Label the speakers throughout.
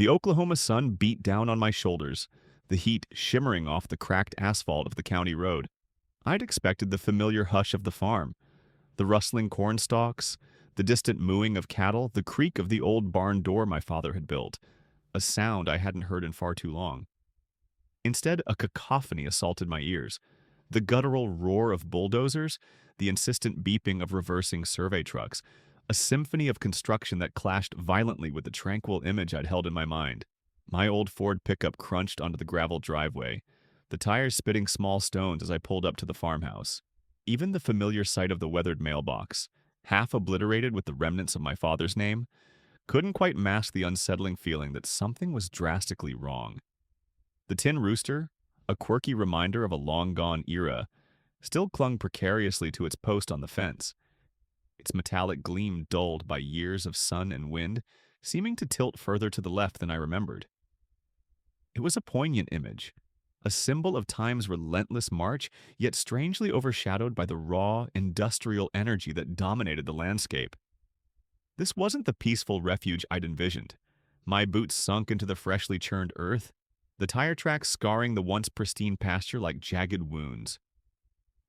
Speaker 1: The Oklahoma sun beat down on my shoulders, the heat shimmering off the cracked asphalt of the county road. I'd expected the familiar hush of the farm, the rustling corn stalks, the distant mooing of cattle, the creak of the old barn door my father had built, a sound I hadn't heard in far too long. Instead, a cacophony assaulted my ears. The guttural roar of bulldozers, the insistent beeping of reversing survey trucks, a symphony of construction that clashed violently with the tranquil image I'd held in my mind. My old Ford pickup crunched onto the gravel driveway, the tires spitting small stones as I pulled up to the farmhouse. Even the familiar sight of the weathered mailbox, half obliterated with the remnants of my father's name, couldn't quite mask the unsettling feeling that something was drastically wrong. The tin rooster, a quirky reminder of a long-gone era, still clung precariously to its post on the fence, its metallic gleam dulled by years of sun and wind, seeming to tilt further to the left than I remembered. It was a poignant image, a symbol of time's relentless march, yet strangely overshadowed by the raw, industrial energy that dominated the landscape. This wasn't the peaceful refuge I'd envisioned. My boots sunk into the freshly churned earth, the tire tracks scarring the once pristine pasture like jagged wounds.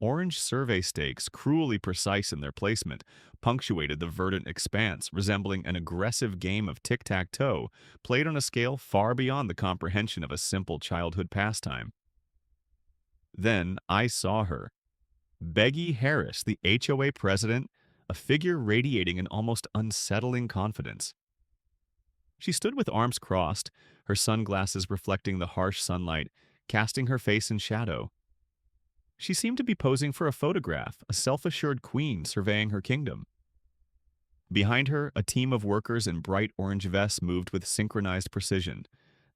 Speaker 1: Orange survey stakes, cruelly precise in their placement, punctuated the verdant expanse, resembling an aggressive game of tic-tac-toe played on a scale far beyond the comprehension of a simple childhood pastime. Then I saw her. Beggy Harris, the HOA president, a figure radiating an almost unsettling confidence. She stood with arms crossed, her sunglasses reflecting the harsh sunlight, casting her face in shadow. She seemed to be posing for a photograph, a self-assured queen surveying her kingdom. Behind her, a team of workers in bright orange vests moved with synchronized precision,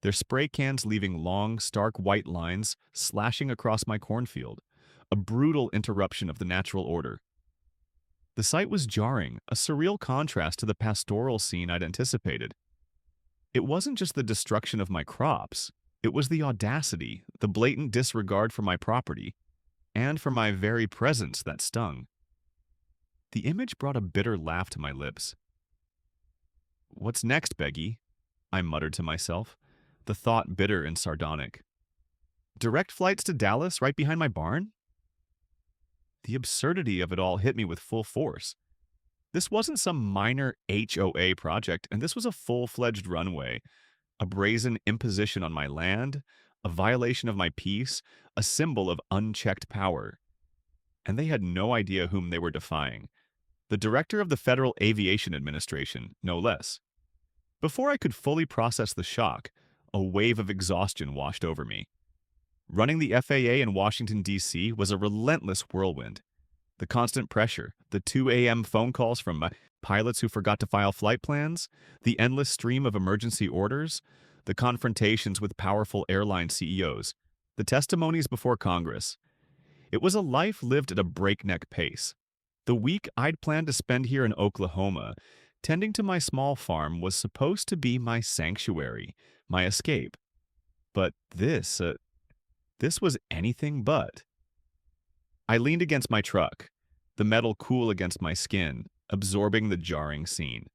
Speaker 1: their spray cans leaving long, stark white lines slashing across my cornfield, a brutal interruption of the natural order. The sight was jarring, a surreal contrast to the pastoral scene I'd anticipated. It wasn't just the destruction of my crops, it was the audacity, the blatant disregard for my property, and for my very presence that stung. The image brought a bitter laugh to my lips. "What's next, Beggy?" I muttered to myself, the thought bitter and sardonic. "Direct flights to Dallas right behind my barn?" The absurdity of it all hit me with full force. This wasn't some minor HOA project, and this was a full-fledged runway, a brazen imposition on my land, a violation of my peace, a symbol of unchecked power. And they had no idea whom they were defying. The director of the Federal Aviation Administration, no less. Before I could fully process the shock, a wave of exhaustion washed over me. Running the FAA in Washington, D.C. was a relentless whirlwind. The constant pressure, the 2 a.m. phone calls from pilots who forgot to file flight plans, the endless stream of emergency orders, the confrontations with powerful airline CEOs, the testimonies before Congress. It was a life lived at a breakneck pace. The week I'd planned to spend here in Oklahoma, tending to my small farm, was supposed to be my sanctuary, my escape. But this was anything but. I leaned against my truck, the metal cool against my skin, absorbing the jarring scene.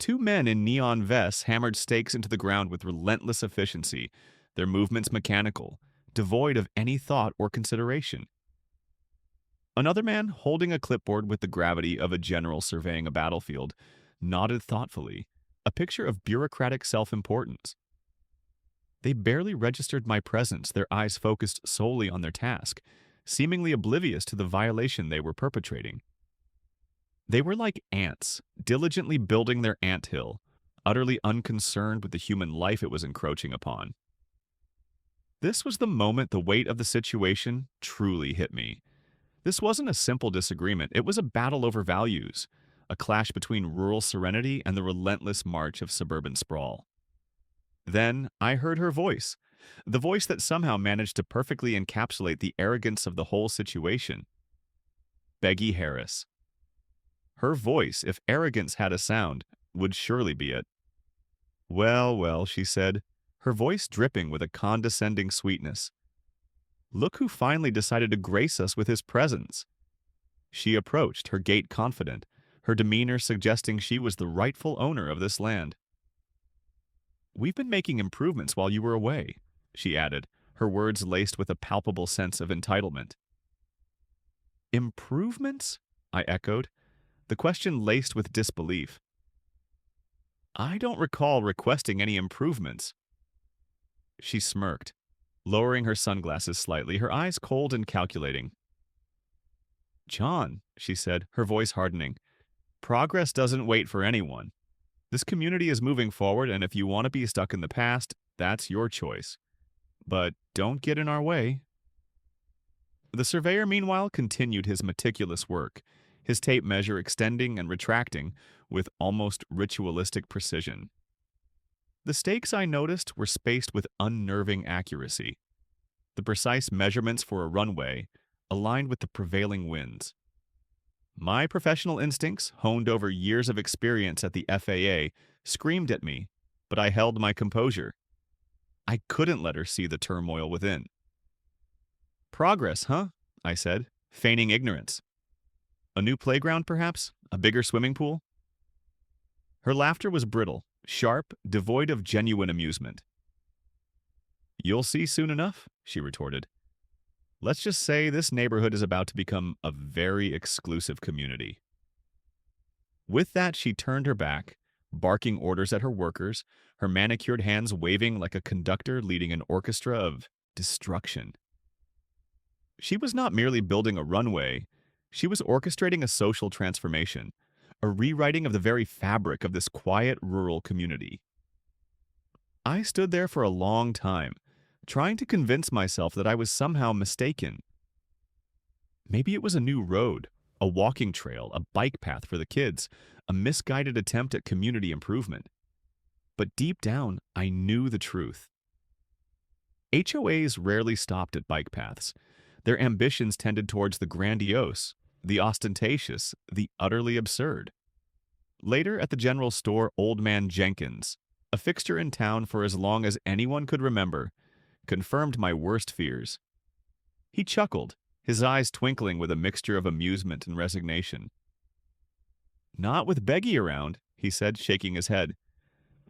Speaker 1: 2 men in neon vests hammered stakes into the ground with relentless efficiency, their movements mechanical, devoid of any thought or consideration. Another man, holding a clipboard with the gravity of a general surveying a battlefield, nodded thoughtfully, a picture of bureaucratic self-importance. They barely registered my presence, their eyes focused solely on their task, seemingly oblivious to the violation they were perpetrating. They were like ants, diligently building their anthill, utterly unconcerned with the human life it was encroaching upon. This was the moment the weight of the situation truly hit me. This wasn't a simple disagreement, it was a battle over values, a clash between rural serenity and the relentless march of suburban sprawl. Then I heard her voice, the voice that somehow managed to perfectly encapsulate the arrogance of the whole situation. Beggy Harris. Her voice, if arrogance had a sound, would surely be it. "Well, well," she said, her voice dripping with a condescending sweetness. "Look who finally decided to grace us with his presence." She approached, her gait confident, her demeanor suggesting she was the rightful owner of this land. We've been making improvements while you were away, she added, her words laced with a palpable sense of entitlement. Improvements? I echoed, the question laced with disbelief. I don't recall requesting any improvements. She smirked, lowering her sunglasses slightly, her eyes cold and calculating. John, she said, her voice hardening, progress doesn't wait for anyone. This community is moving forward, and if you want to be stuck in the past, that's your choice. But don't get in our way. The surveyor, meanwhile, continued his meticulous work, his tape measure extending and retracting with almost ritualistic precision. The stakes, I noticed, were spaced with unnerving accuracy. The precise measurements for a runway aligned with the prevailing winds. My professional instincts, honed over years of experience at the FAA, screamed at me, but I held my composure. I couldn't let her see the turmoil within. Progress, huh? I said, feigning ignorance. A new playground, perhaps? A bigger swimming pool? Her laughter was brittle, sharp, devoid of genuine amusement. You'll see soon enough, she retorted. Let's just say this neighborhood is about to become a very exclusive community. With that, she turned her back, barking orders at her workers, her manicured hands waving like a conductor leading an orchestra of destruction. She was not merely building a runway, she was orchestrating a social transformation, a rewriting of the very fabric of this quiet rural community. I stood there for a long time, trying to convince myself that I was somehow mistaken. Maybe it was a new road, a walking trail, a bike path for the kids, a misguided attempt at community improvement. But deep down, I knew the truth. HOAs rarely stopped at bike paths. Their ambitions tended towards the grandiose, the ostentatious, the utterly absurd. Later at the general store, Old Man Jenkins, a fixture in town for as long as anyone could remember, confirmed my worst fears. He chuckled, his eyes twinkling with a mixture of amusement and resignation. Not with Beggy around, he said, shaking his head.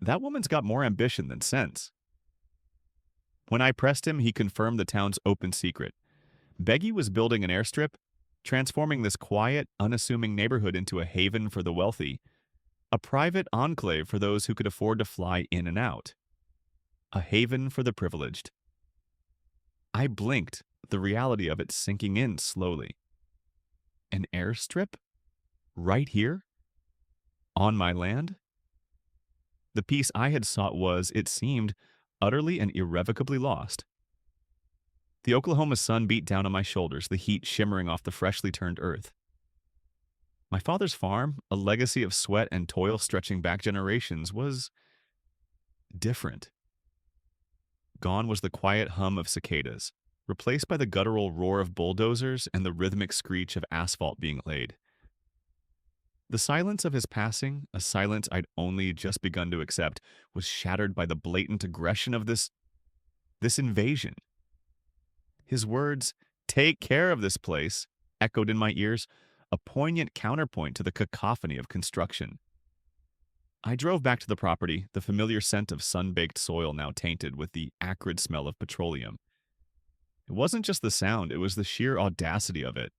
Speaker 1: That woman's got more ambition than sense. When I pressed him, he confirmed the town's open secret. Beggy was building an airstrip, transforming this quiet, unassuming neighborhood into a haven for the wealthy, a private enclave for those who could afford to fly in and out, a haven for the privileged. I blinked, the reality of it sinking in slowly. An airstrip? Right here? On my land? The peace I had sought was, it seemed, utterly and irrevocably lost. The Oklahoma sun beat down on my shoulders, the heat shimmering off the freshly turned earth. My father's farm, a legacy of sweat and toil stretching back generations, was different. Gone was the quiet hum of cicadas, replaced by the guttural roar of bulldozers and the rhythmic screech of asphalt being laid. The silence of his passing, a silence I'd only just begun to accept, was shattered by the blatant aggression of this invasion. His words, "Take care of this place," echoed in my ears, a poignant counterpoint to the cacophony of construction. I drove back to the property, the familiar scent of sun-baked soil now tainted with the acrid smell of petroleum. It wasn't just the sound, it was the sheer audacity of it.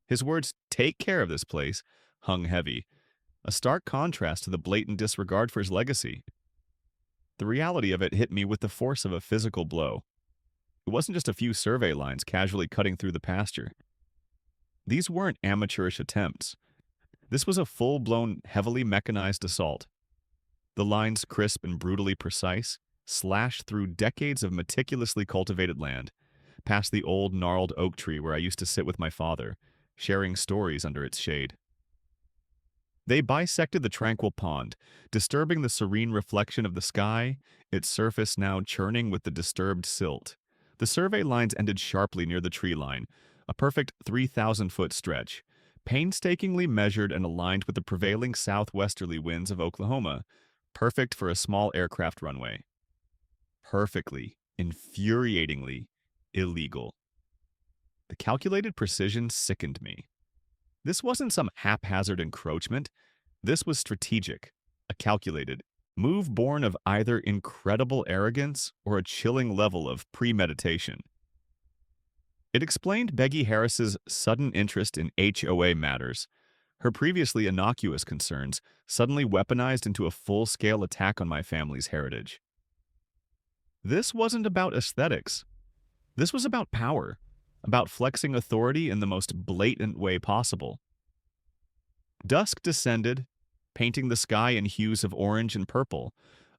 Speaker 1: His words, "Take care of this place," hung heavy, a stark contrast to the blatant disregard for his legacy. The reality of it hit me with the force of a physical blow. It wasn't just a few survey lines casually cutting through the pasture. These weren't amateurish attempts. This was a full-blown, heavily mechanized assault. The lines, crisp and brutally precise, slashed through decades of meticulously cultivated land, past the old gnarled oak tree where I used to sit with my father, sharing stories under its shade. They bisected the tranquil pond, disturbing the serene reflection of the sky, its surface now churning with the disturbed silt. The survey lines ended sharply near the tree line, a perfect 3,000-foot stretch, painstakingly measured and aligned with the prevailing southwesterly winds of Oklahoma, perfect for a small aircraft runway. Perfectly, infuriatingly, illegal. The calculated precision sickened me. This wasn't some haphazard encroachment. This was strategic, a calculated, Move born of either incredible arrogance or a chilling level of premeditation. It explained Peggy Harris's sudden interest in HOA matters, her previously innocuous concerns suddenly weaponized into a full-scale attack on my family's heritage. This wasn't about aesthetics. This was about power, about flexing authority in the most blatant way possible. Dusk descended, painting the sky in hues of orange and purple,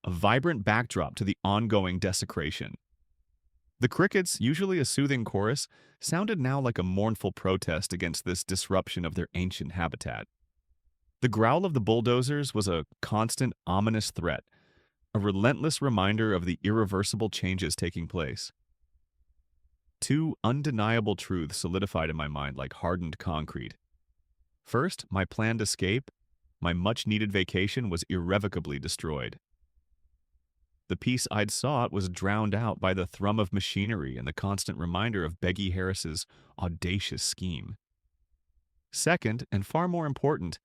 Speaker 1: a vibrant backdrop to the ongoing desecration. The crickets, usually a soothing chorus, sounded now like a mournful protest against this disruption of their ancient habitat. The growl of the bulldozers was a constant, ominous threat, a relentless reminder of the irreversible changes taking place. Two undeniable truths solidified in my mind like hardened concrete. First, my planned escape, my much-needed vacation, was irrevocably destroyed. The peace I'd sought was drowned out by the thrum of machinery and the constant reminder of Peggy Harris's audacious scheme. Second, and far more important,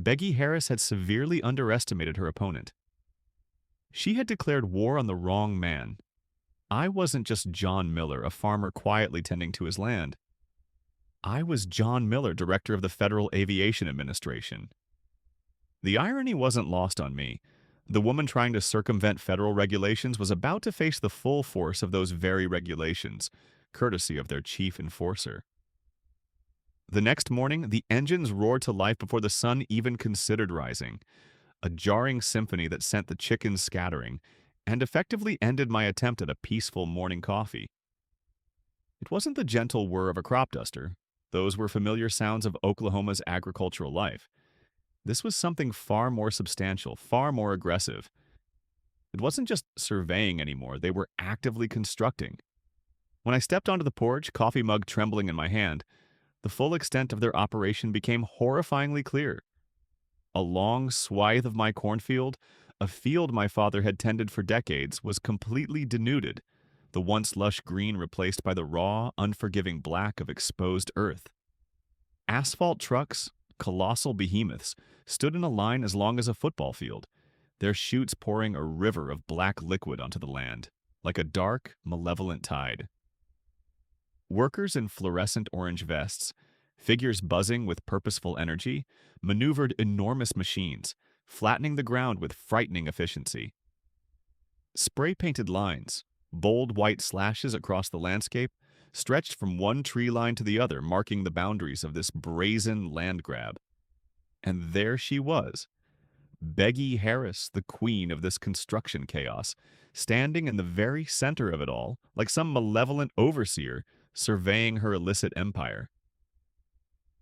Speaker 1: Peggy Harris had severely underestimated her opponent. She had declared war on the wrong man. I wasn't just John Miller, a farmer quietly tending to his land. I was John Miller, director of the Federal Aviation Administration. The irony wasn't lost on me. The woman trying to circumvent federal regulations was about to face the full force of those very regulations, courtesy of their chief enforcer. The next morning, the engines roared to life before the sun even considered rising, a jarring symphony that sent the chickens scattering and effectively ended my attempt at a peaceful morning coffee. It wasn't the gentle whir of a crop duster. Those were familiar sounds of Oklahoma's agricultural life. This was something far more substantial, far more aggressive. It wasn't just surveying anymore, they were actively constructing. When I stepped onto the porch, coffee mug trembling in my hand, the full extent of their operation became horrifyingly clear. A long swathe of my cornfield, a field my father had tended for decades, was completely denuded, the once lush green replaced by the raw, unforgiving black of exposed earth. Asphalt trucks, colossal behemoths, stood in a line as long as a football field, their chutes pouring a river of black liquid onto the land, like a dark, malevolent tide. Workers in fluorescent orange vests, figures buzzing with purposeful energy, maneuvered enormous machines, flattening the ground with frightening efficiency. Spray-painted lines, bold white slashes across the landscape, stretched from one tree line to the other, marking the boundaries of this brazen land grab. And there she was, Peggy Harris, the queen of this construction chaos, standing in the very center of it all, like some malevolent overseer surveying her illicit empire.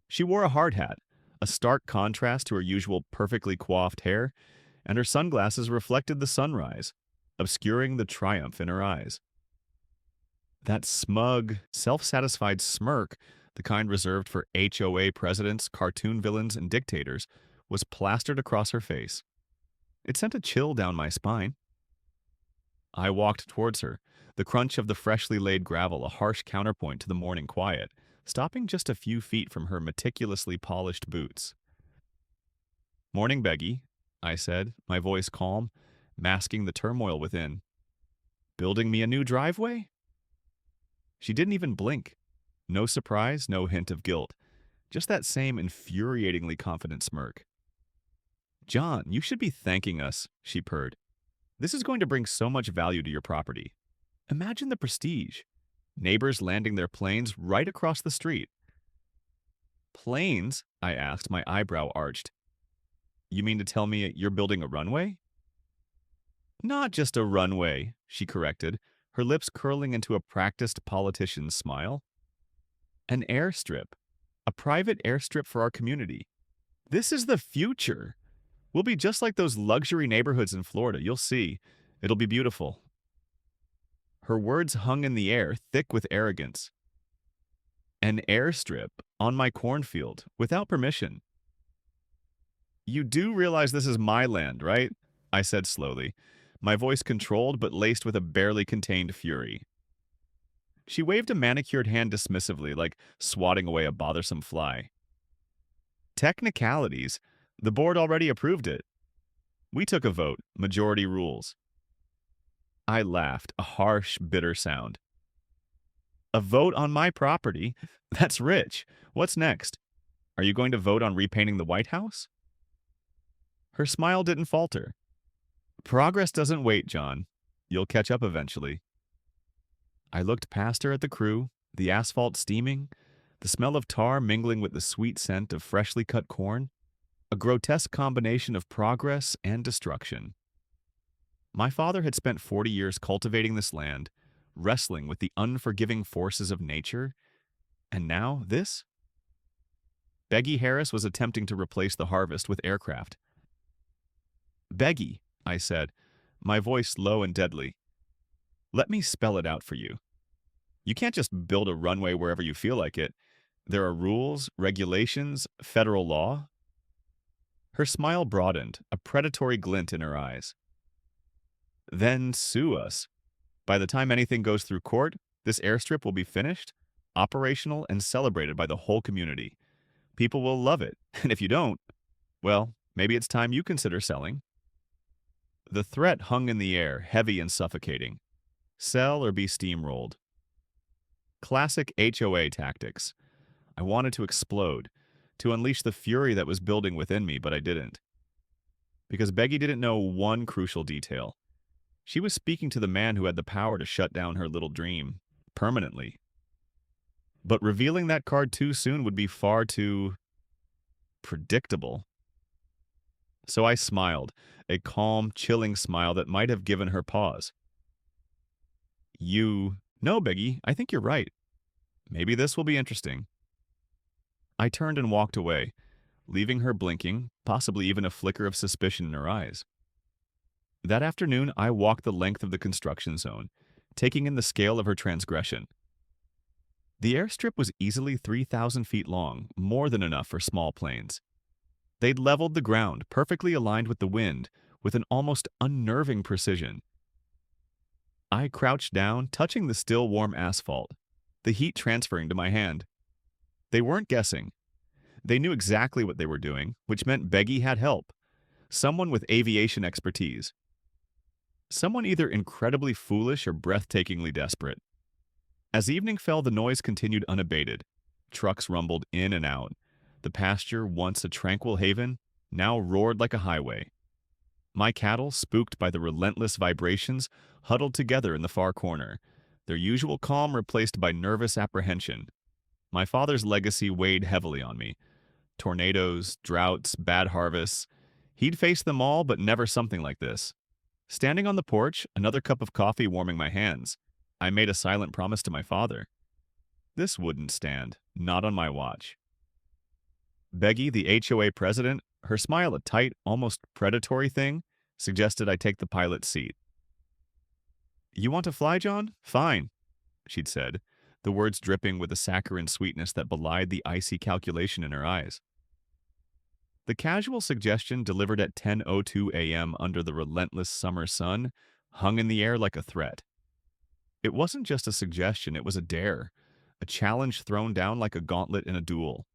Speaker 1: She wore a hard hat, a stark contrast to her usual perfectly coiffed hair, and her sunglasses reflected the sunrise, obscuring the triumph in her eyes. That smug, self-satisfied smirk, the kind reserved for HOA presidents, cartoon villains, and dictators, was plastered across her face. It sent a chill down my spine. I walked towards her, the crunch of the freshly laid gravel a harsh counterpoint to the morning quiet, stopping just a few feet from her meticulously polished boots. "Morning, Peggy," I said, my voice calm, masking the turmoil within. "Building me a new driveway?" She didn't even blink. No surprise, no hint of guilt. Just that same infuriatingly confident smirk. "John, you should be thanking us," she purred. "This is going to bring so much value to your property. Imagine the prestige. Neighbors landing their planes right across the street." "Planes?" I asked, my eyebrow arched. "You mean to tell me you're building a runway?" "Not just a runway," she corrected, her lips curling into a practiced politician's smile. "An airstrip. A private airstrip for our community. This is the future. We'll be just like those luxury neighborhoods in Florida. You'll see. It'll be beautiful." Her words hung in the air, thick with arrogance. An airstrip on my cornfield, without permission. "You do realize this is my land, right?" I said slowly, my voice controlled but laced with a barely contained fury. She waved a manicured hand dismissively, like swatting away a bothersome fly. "Technicalities. The board already approved it." We took a vote. Majority rules. I laughed, a harsh, bitter sound. A vote on my property? That's rich. What's next? Are you going to vote on repainting the White House? Her smile didn't falter. Progress doesn't wait, John. You'll catch up eventually. I looked past her at the crew, the asphalt steaming, the smell of tar mingling with the sweet scent of freshly cut corn, a grotesque combination of progress and destruction. My father had spent 40 years cultivating this land, wrestling with the unforgiving forces of nature, and now this? Beggy Harris was attempting to replace the harvest with aircraft. Beggy, I said, my voice low and deadly. Let me spell it out for you. You can't just build a runway wherever you feel like it. There are rules, regulations, federal law. Her smile broadened, a predatory glint in her eyes. Then sue us. By the time anything goes through court, this airstrip will be finished, operational, and celebrated by the whole community. People will love it, and if you don't, well, maybe it's time you consider selling. The threat hung in the air, heavy and suffocating. Sell or be steamrolled. Classic HOA tactics. I wanted to explode, to unleash the fury that was building within me, but I didn't. Because Beggy didn't know one crucial detail. She was speaking to the man who had the power to shut down her little dream, permanently. But revealing that card too soon would be far too predictable. So I smiled, a calm, chilling smile that might have given her pause. No, Beggy, I think you're right. Maybe this will be interesting. I turned and walked away, leaving her blinking, possibly even a flicker of suspicion in her eyes. That afternoon, I walked the length of the construction zone, taking in the scale of her transgression. The airstrip was easily 3,000 feet long, more than enough for small planes. They'd leveled the ground, perfectly aligned with the wind, with an almost unnerving precision. I crouched down, touching the still warm asphalt, the heat transferring to my hand. They weren't guessing. They knew exactly what they were doing, which meant Beggy had help. Someone with aviation expertise. Someone either incredibly foolish or breathtakingly desperate. As evening fell, the noise continued unabated. Trucks rumbled in and out. The pasture, once a tranquil haven, now roared like a highway. My cattle, spooked by the relentless vibrations, huddled together in the far corner, their usual calm replaced by nervous apprehension. My father's legacy weighed heavily on me. Tornadoes, droughts, bad harvests. He'd faced them all, but never something like this. Standing on the porch, another cup of coffee warming my hands, I made a silent promise to my father. This wouldn't stand, not on my watch. Beggy, the HOA president, her smile a tight, almost predatory thing, suggested I take the pilot's seat. You want to fly, John? Fine, she'd said, the words dripping with a saccharine sweetness that belied the icy calculation in her eyes. The casual suggestion, delivered at 10:02 a.m. under the relentless summer sun, hung in the air like a threat. It wasn't just a suggestion, it was a dare, a challenge thrown down like a gauntlet in a duel.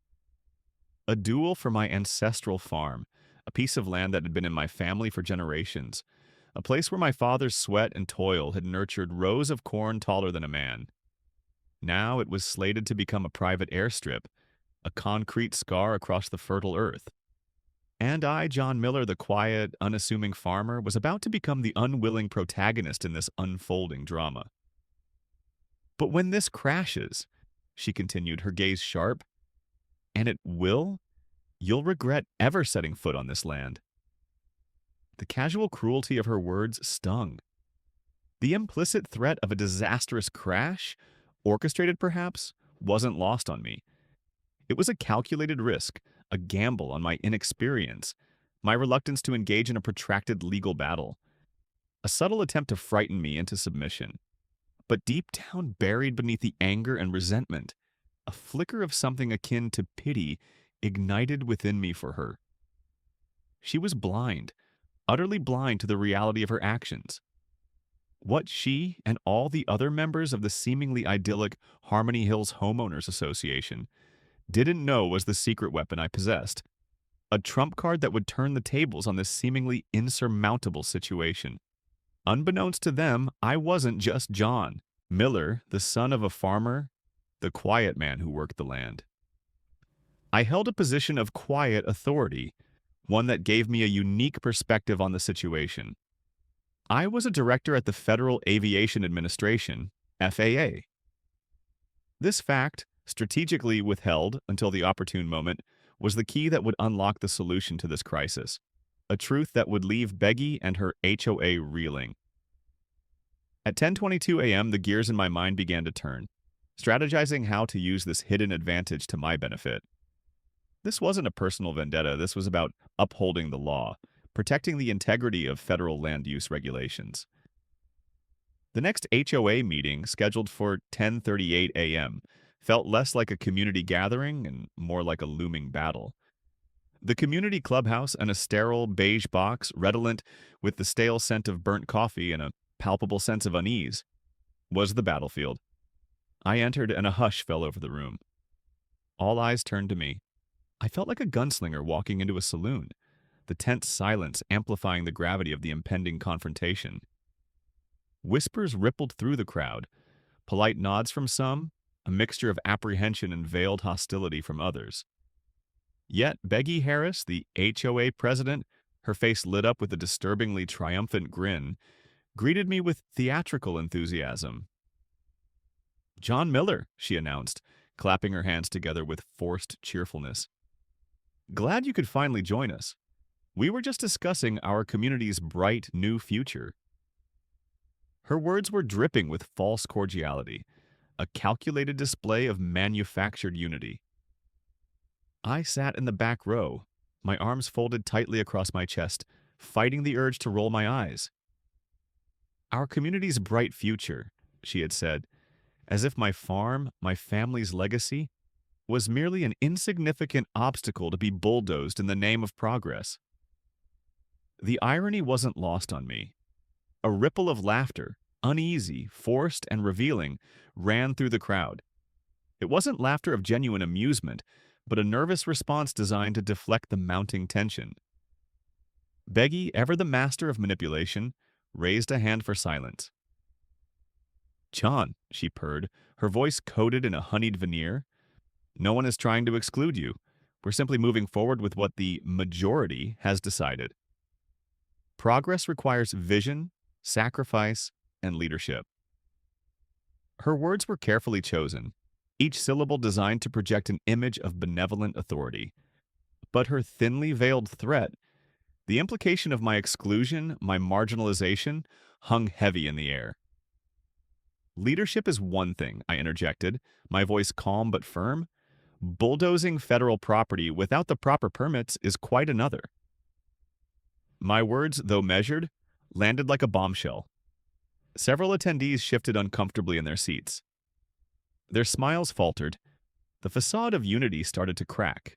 Speaker 1: A duel for my ancestral farm, a piece of land that had been in my family for generations, a place where my father's sweat and toil had nurtured rows of corn taller than a man. Now it was slated to become a private airstrip, a concrete scar across the fertile earth. And I, John Miller, the quiet, unassuming farmer, was about to become the unwilling protagonist in this unfolding drama. But when this crashes, she continued, her gaze sharp, and it will, you'll regret ever setting foot on this land. The casual cruelty of her words stung. The implicit threat of a disastrous crash, orchestrated perhaps, wasn't lost on me. It was a calculated risk, a gamble on my inexperience, my reluctance to engage in a protracted legal battle, a subtle attempt to frighten me into submission. But deep down, buried beneath the anger and resentment, a flicker of something akin to pity ignited within me for her. She was blind, utterly blind to the reality of her actions. What she and all the other members of the seemingly idyllic Harmony Hills Homeowners Association didn't know was the secret weapon I possessed. a trump card that would turn the tables on this seemingly insurmountable situation. Unbeknownst to them, I wasn't just John Miller, the son of a farmer, the quiet man who worked the land. I held a position of quiet authority, one that gave me a unique perspective on the situation. I was a director at the Federal Aviation Administration, FAA. This fact, strategically withheld until the opportune moment, was the key that would unlock the solution to this crisis, a truth that would leave Beggy and her HOA reeling. At 10:22 a.m., the gears in my mind began to turn, strategizing how to use this hidden advantage to my benefit. This wasn't a personal vendetta, this was about upholding the law, protecting the integrity of federal land use regulations. The next HOA meeting, scheduled for 10:38 a.m., felt less like a community gathering and more like a looming battle. The community clubhouse, and a sterile beige box redolent with the stale scent of burnt coffee and a palpable sense of unease, was the battlefield. I entered and a hush fell over the room. All eyes turned to me. I felt like a gunslinger walking into a saloon, the tense silence amplifying the gravity of the impending confrontation. Whispers rippled through the crowd, polite nods from some, a mixture of apprehension and veiled hostility from others. Yet Beggy Harris, the HOA president, her face lit up with a disturbingly triumphant grin, greeted me with theatrical enthusiasm. "John Miller," she announced, clapping her hands together with forced cheerfulness. "Glad you could finally join us. We were just discussing our community's bright new future." Her words were dripping with false cordiality, a calculated display of manufactured unity. I sat in the back row, my arms folded tightly across my chest, fighting the urge to roll my eyes. "Our community's bright future," she had said, as if my farm, my family's legacy, was merely an insignificant obstacle to be bulldozed in the name of progress. The irony wasn't lost on me. A ripple of laughter, uneasy, forced, and revealing, ran through the crowd. It wasn't laughter of genuine amusement, but a nervous response designed to deflect the mounting tension. Beggy, ever the master of manipulation, raised a hand for silence. "John," she purred, her voice coated in a honeyed veneer, "no one is trying to exclude you. We're simply moving forward with what the majority has decided. Progress requires vision, sacrifice, and leadership." Her words were carefully chosen, each syllable designed to project an image of benevolent authority. But her thinly veiled threat, the implication of my exclusion, my marginalization, hung heavy in the air. "Leadership is one thing," I interjected, my voice calm but firm. "Bulldozing federal property without the proper permits is quite another." My words, though measured, landed like a bombshell. Several attendees shifted uncomfortably in their seats. Their smiles faltered. The facade of unity started to crack.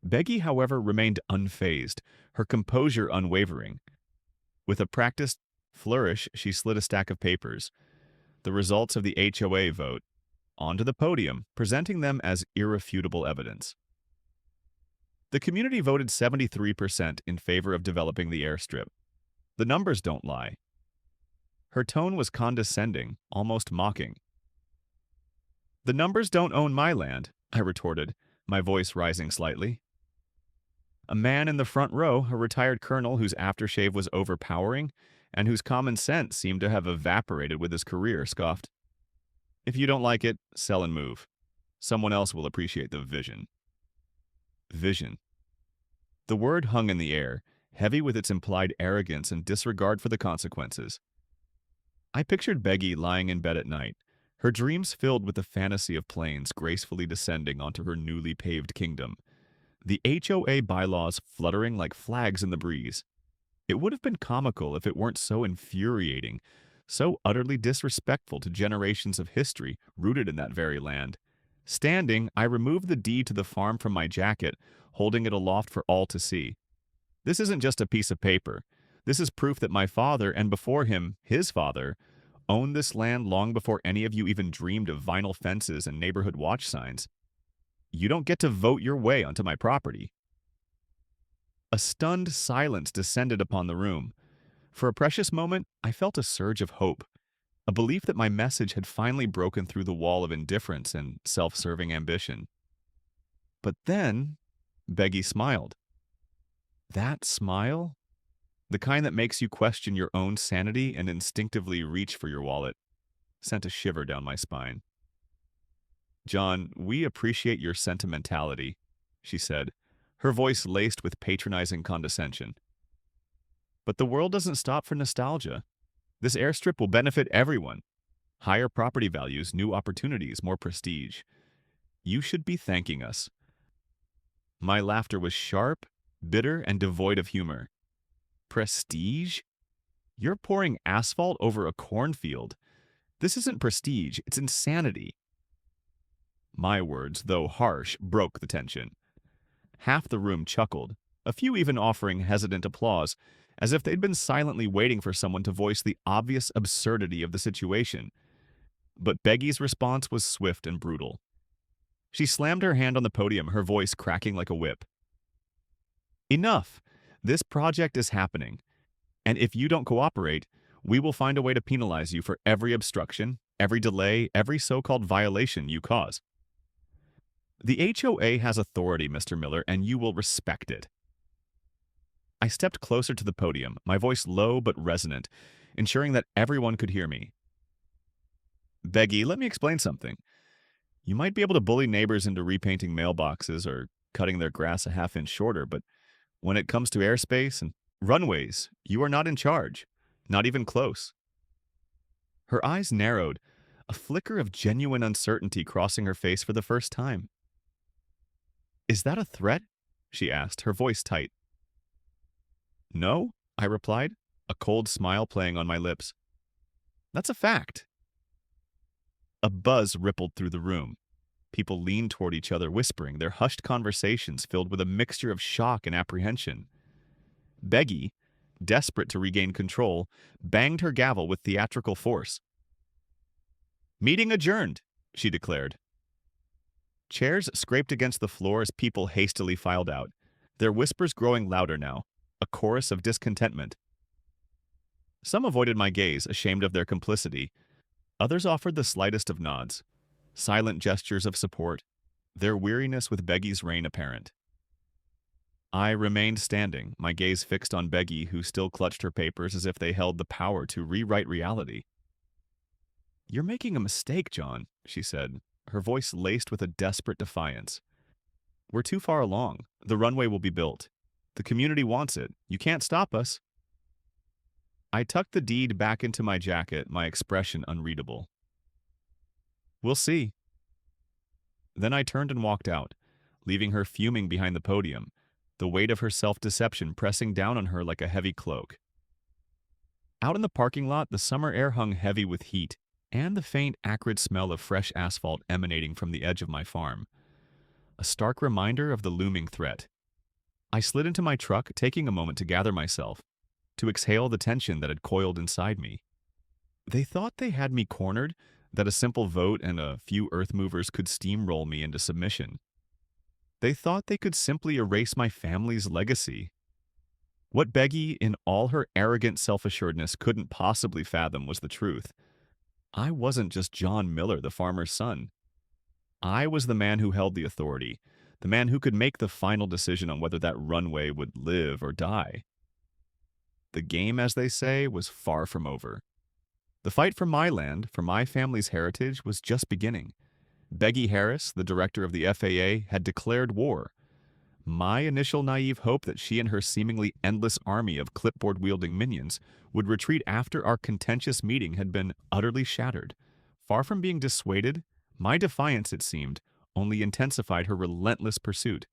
Speaker 1: Beggy, however, remained unfazed, her composure unwavering. With a practiced flourish, she slid a stack of papers, the results of the HOA vote, onto the podium, presenting them as irrefutable evidence. The community voted 73% in favor of developing the airstrip. The numbers don't lie. Her tone was condescending, almost mocking. "The numbers don't own my land," I retorted, my voice rising slightly. A man in the front row, a retired colonel whose aftershave was overpowering and whose common sense seemed to have evaporated with his career, scoffed. "If you don't like it, sell and move. Someone else will appreciate the vision." Vision. The word hung in the air, heavy with its implied arrogance and disregard for the consequences. I pictured Beggy lying in bed at night, her dreams filled with the fantasy of planes gracefully descending onto her newly paved kingdom, the HOA bylaws fluttering like flags in the breeze. It would have been comical if it weren't so infuriating, so utterly disrespectful to generations of history rooted in that very land. Standing, I removed the deed to the farm from my jacket, holding it aloft for all to see. This isn't just a piece of paper. This is proof that my father, and before him, his father, owned this land long before any of you even dreamed of vinyl fences and neighborhood watch signs. You don't get to vote your way onto my property. A stunned silence descended upon the room. For a precious moment, I felt a surge of hope, a belief that my message had finally broken through the wall of indifference and self-serving ambition. But then, Beggy smiled. That smile? The kind that makes you question your own sanity and instinctively reach for your wallet, sent a shiver down my spine. "John, we appreciate your sentimentality," she said, her voice laced with patronizing condescension. "But the world doesn't stop for nostalgia. This airstrip will benefit everyone. Higher property values, new opportunities, more prestige. You should be thanking us." My laughter was sharp, bitter, and devoid of humor. Prestige? You're pouring asphalt over a cornfield. This isn't prestige, it's insanity. My words, though harsh, broke the tension. Half the room chuckled, a few even offering hesitant applause, as if they'd been silently waiting for someone to voice the obvious absurdity of the situation. But Beggy's response was swift and brutal. She slammed her hand on the podium, her voice cracking like a whip. "Enough! This project is happening. And if you don't cooperate, we will find a way to penalize you for every obstruction, every delay, every so-called violation you cause. The HOA has authority, Mr. Miller, and you will respect it." I stepped closer to the podium, my voice low but resonant, ensuring that everyone could hear me. "Beggy, let me explain something. You might be able to bully neighbors into repainting mailboxes or cutting their grass a half-inch shorter, but when it comes to airspace and runways, you are not in charge, not even close." Her eyes narrowed, a flicker of genuine uncertainty crossing her face for the first time. "Is that a threat?" she asked, her voice tight. "No," I replied, a cold smile playing on my lips. "That's a fact." A buzz rippled through the room. People leaned toward each other, whispering, their hushed conversations filled with a mixture of shock and apprehension. Beggy, desperate to regain control, banged her gavel with theatrical force. "Meeting adjourned," she declared. Chairs scraped against the floor as people hastily filed out, their whispers growing louder now, a chorus of discontentment. Some avoided my gaze, ashamed of their complicity. Others offered the slightest of nods, silent gestures of support, their weariness with Beggy's reign apparent. I remained standing, my gaze fixed on Beggy, who still clutched her papers as if they held the power to rewrite reality. "You're making a mistake, John," she said, her voice laced with a desperate defiance. "We're too far along. The runway will be built. The community wants it. You can't stop us." I tucked the deed back into my jacket, my expression unreadable. "We'll see." Then I turned and walked out, leaving her fuming behind the podium, the weight of her self-deception pressing down on her like a heavy cloak. Out in the parking lot, the summer air hung heavy with heat, and the faint, acrid smell of fresh asphalt emanating from the edge of my farm. A stark reminder of the looming threat. I slid into my truck, taking a moment to gather myself, to exhale the tension that had coiled inside me. They thought they had me cornered, that a simple vote and a few earth movers could steamroll me into submission. They thought they could simply erase my family's legacy. What Beggy, in all her arrogant self-assuredness, couldn't possibly fathom was the truth. I wasn't just John Miller, the farmer's son. I was the man who held the authority, the man who could make the final decision on whether that runway would live or die. The game, as they say, was far from over. The fight for my land, for my family's heritage, was just beginning. Beggy Harris, the director of the FAA, had declared war. My initial naive hope that she and her seemingly endless army of clipboard-wielding minions would retreat after our contentious meeting had been utterly shattered. Far from being dissuaded, my defiance, it seemed, only intensified her relentless pursuit.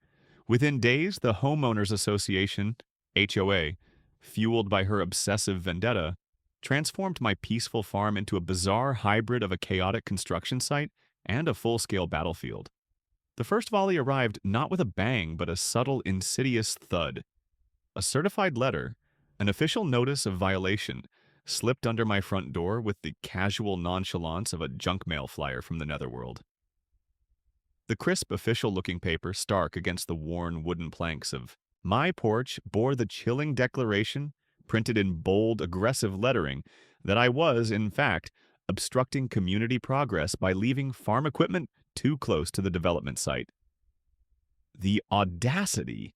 Speaker 1: Within days, the Homeowners Association, HOA, fueled by her obsessive vendetta, transformed my peaceful farm into a bizarre hybrid of a chaotic construction site and a full-scale battlefield. The first volley arrived not with a bang, but a subtle, insidious thud. A certified letter, an official notice of violation, slipped under my front door with the casual nonchalance of a junk mail flyer from the netherworld. The crisp, official-looking paper, stark against the worn wooden planks of My porch bore the chilling declaration, printed in bold, aggressive lettering, that I was, in fact, obstructing community progress by leaving farm equipment too close to the development site. The audacity!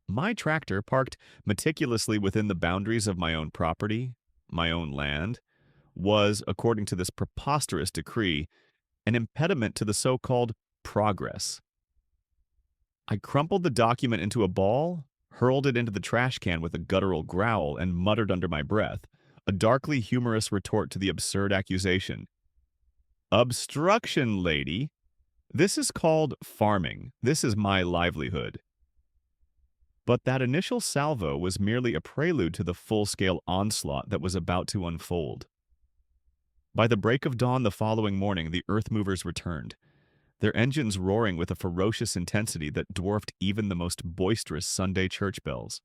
Speaker 1: My tractor, parked meticulously within the boundaries of my own property, my own land, was, according to this preposterous decree, an impediment to the so-called progress. I crumpled the document into a ball, hurled it into the trash can with a guttural growl, and muttered under my breath, a darkly humorous retort to the absurd accusation. Obstruction, lady. This is called farming. This is my livelihood. But that initial salvo was merely a prelude to the full-scale onslaught that was about to unfold. By the break of dawn the following morning, the earth movers returned, their engines roaring with a ferocious intensity that dwarfed even the most boisterous Sunday church bells.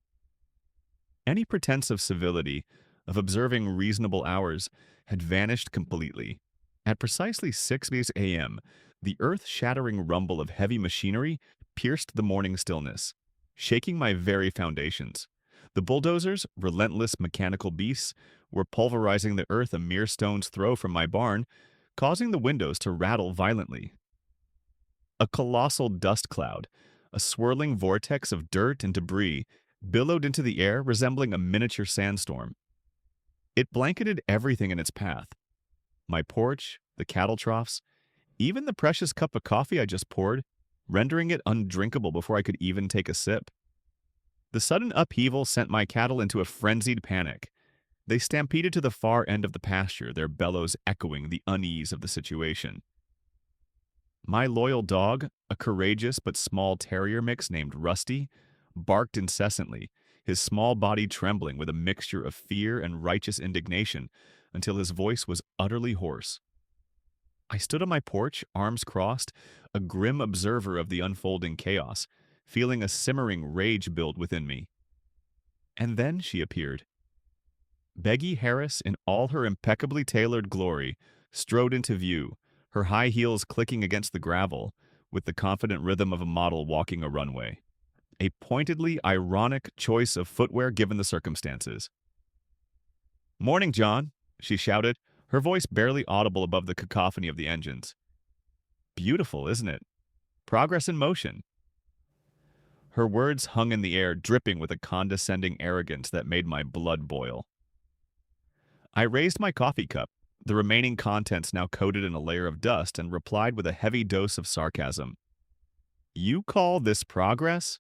Speaker 1: Any pretense of civility, of observing reasonable hours, had vanished completely. At precisely 6 a.m., the earth-shattering rumble of heavy machinery pierced the morning stillness, shaking my very foundations. The bulldozers, relentless mechanical beasts, were pulverizing the earth a mere stone's throw from my barn, causing the windows to rattle violently. A colossal dust cloud, a swirling vortex of dirt and debris, billowed into the air resembling a miniature sandstorm. It blanketed everything in its path. My porch, the cattle troughs, even the precious cup of coffee I just poured, rendering it undrinkable before I could even take a sip. The sudden upheaval sent my cattle into a frenzied panic. They stampeded to the far end of the pasture, their bellows echoing the unease of the situation. My loyal dog, a courageous but small terrier mix named Rusty, barked incessantly, his small body trembling with a mixture of fear and righteous indignation until his voice was utterly hoarse. I stood on my porch, arms crossed, a grim observer of the unfolding chaos, feeling a simmering rage build within me. And then she appeared. Beggy Harris, in all her impeccably tailored glory, strode into view, her high heels clicking against the gravel, with the confident rhythm of a model walking a runway. A pointedly ironic choice of footwear given the circumstances. "Morning, John," she shouted, her voice barely audible above the cacophony of the engines. "Beautiful, isn't it? Progress in motion." Her words hung in the air, dripping with a condescending arrogance that made my blood boil. I raised my coffee cup, the remaining contents now coated in a layer of dust, and replied with a heavy dose of sarcasm. "You call this progress?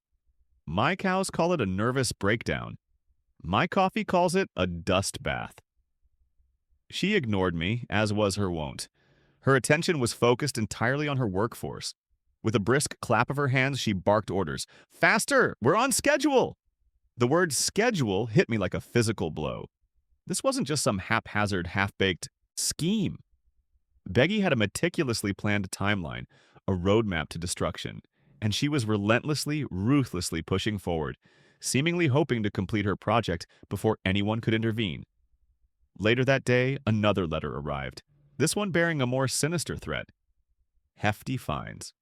Speaker 1: My cows call it a nervous breakdown. My coffee calls it a dust bath." She ignored me, as was her wont. Her attention was focused entirely on her workforce. With a brisk clap of her hands, she barked orders. "Faster! We're on schedule!" The word schedule hit me like a physical blow. This wasn't just some haphazard, half-baked scheme. Beggy had a meticulously planned timeline, a roadmap to destruction, and she was relentlessly, ruthlessly pushing forward, seemingly hoping to complete her project before anyone could intervene. Later that day, another letter arrived, this one bearing a more sinister threat: hefty fines.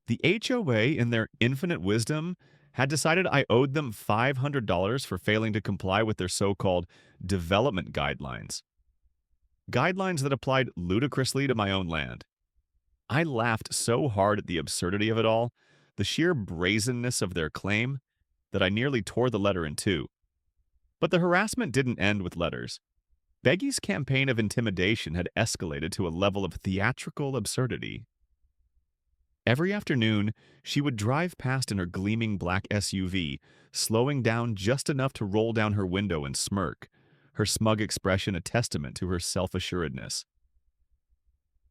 Speaker 1: The HOA, in their infinite wisdom, had decided I owed them $500 for failing to comply with their so-called development guidelines. Guidelines that applied ludicrously to my own land. I laughed so hard at the absurdity of it all, the sheer brazenness of their claim, that I nearly tore the letter in two. But the harassment didn't end with letters. Beggy's campaign of intimidation had escalated to a level of theatrical absurdity. Every afternoon, she would drive past in her gleaming black SUV, slowing down just enough to roll down her window and smirk, her smug expression a testament to her self-assuredness.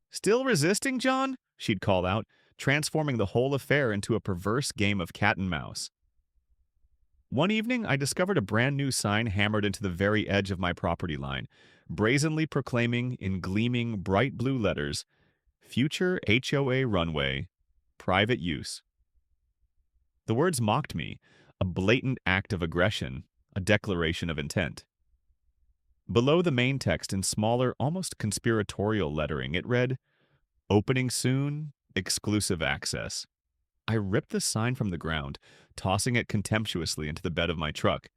Speaker 1: "Still resisting, John?" she'd call out, transforming the whole affair into a perverse game of cat and mouse. One evening, I discovered a brand new sign hammered into the very edge of my property line, brazenly proclaiming in gleaming bright blue letters, "Future HOA runway, private use." The words mocked me, a blatant act of aggression, a declaration of intent. Below the main text in smaller, almost conspiratorial lettering, it read, "Opening soon, exclusive access." I ripped the sign from the ground, tossing it contemptuously into the bed of my truck,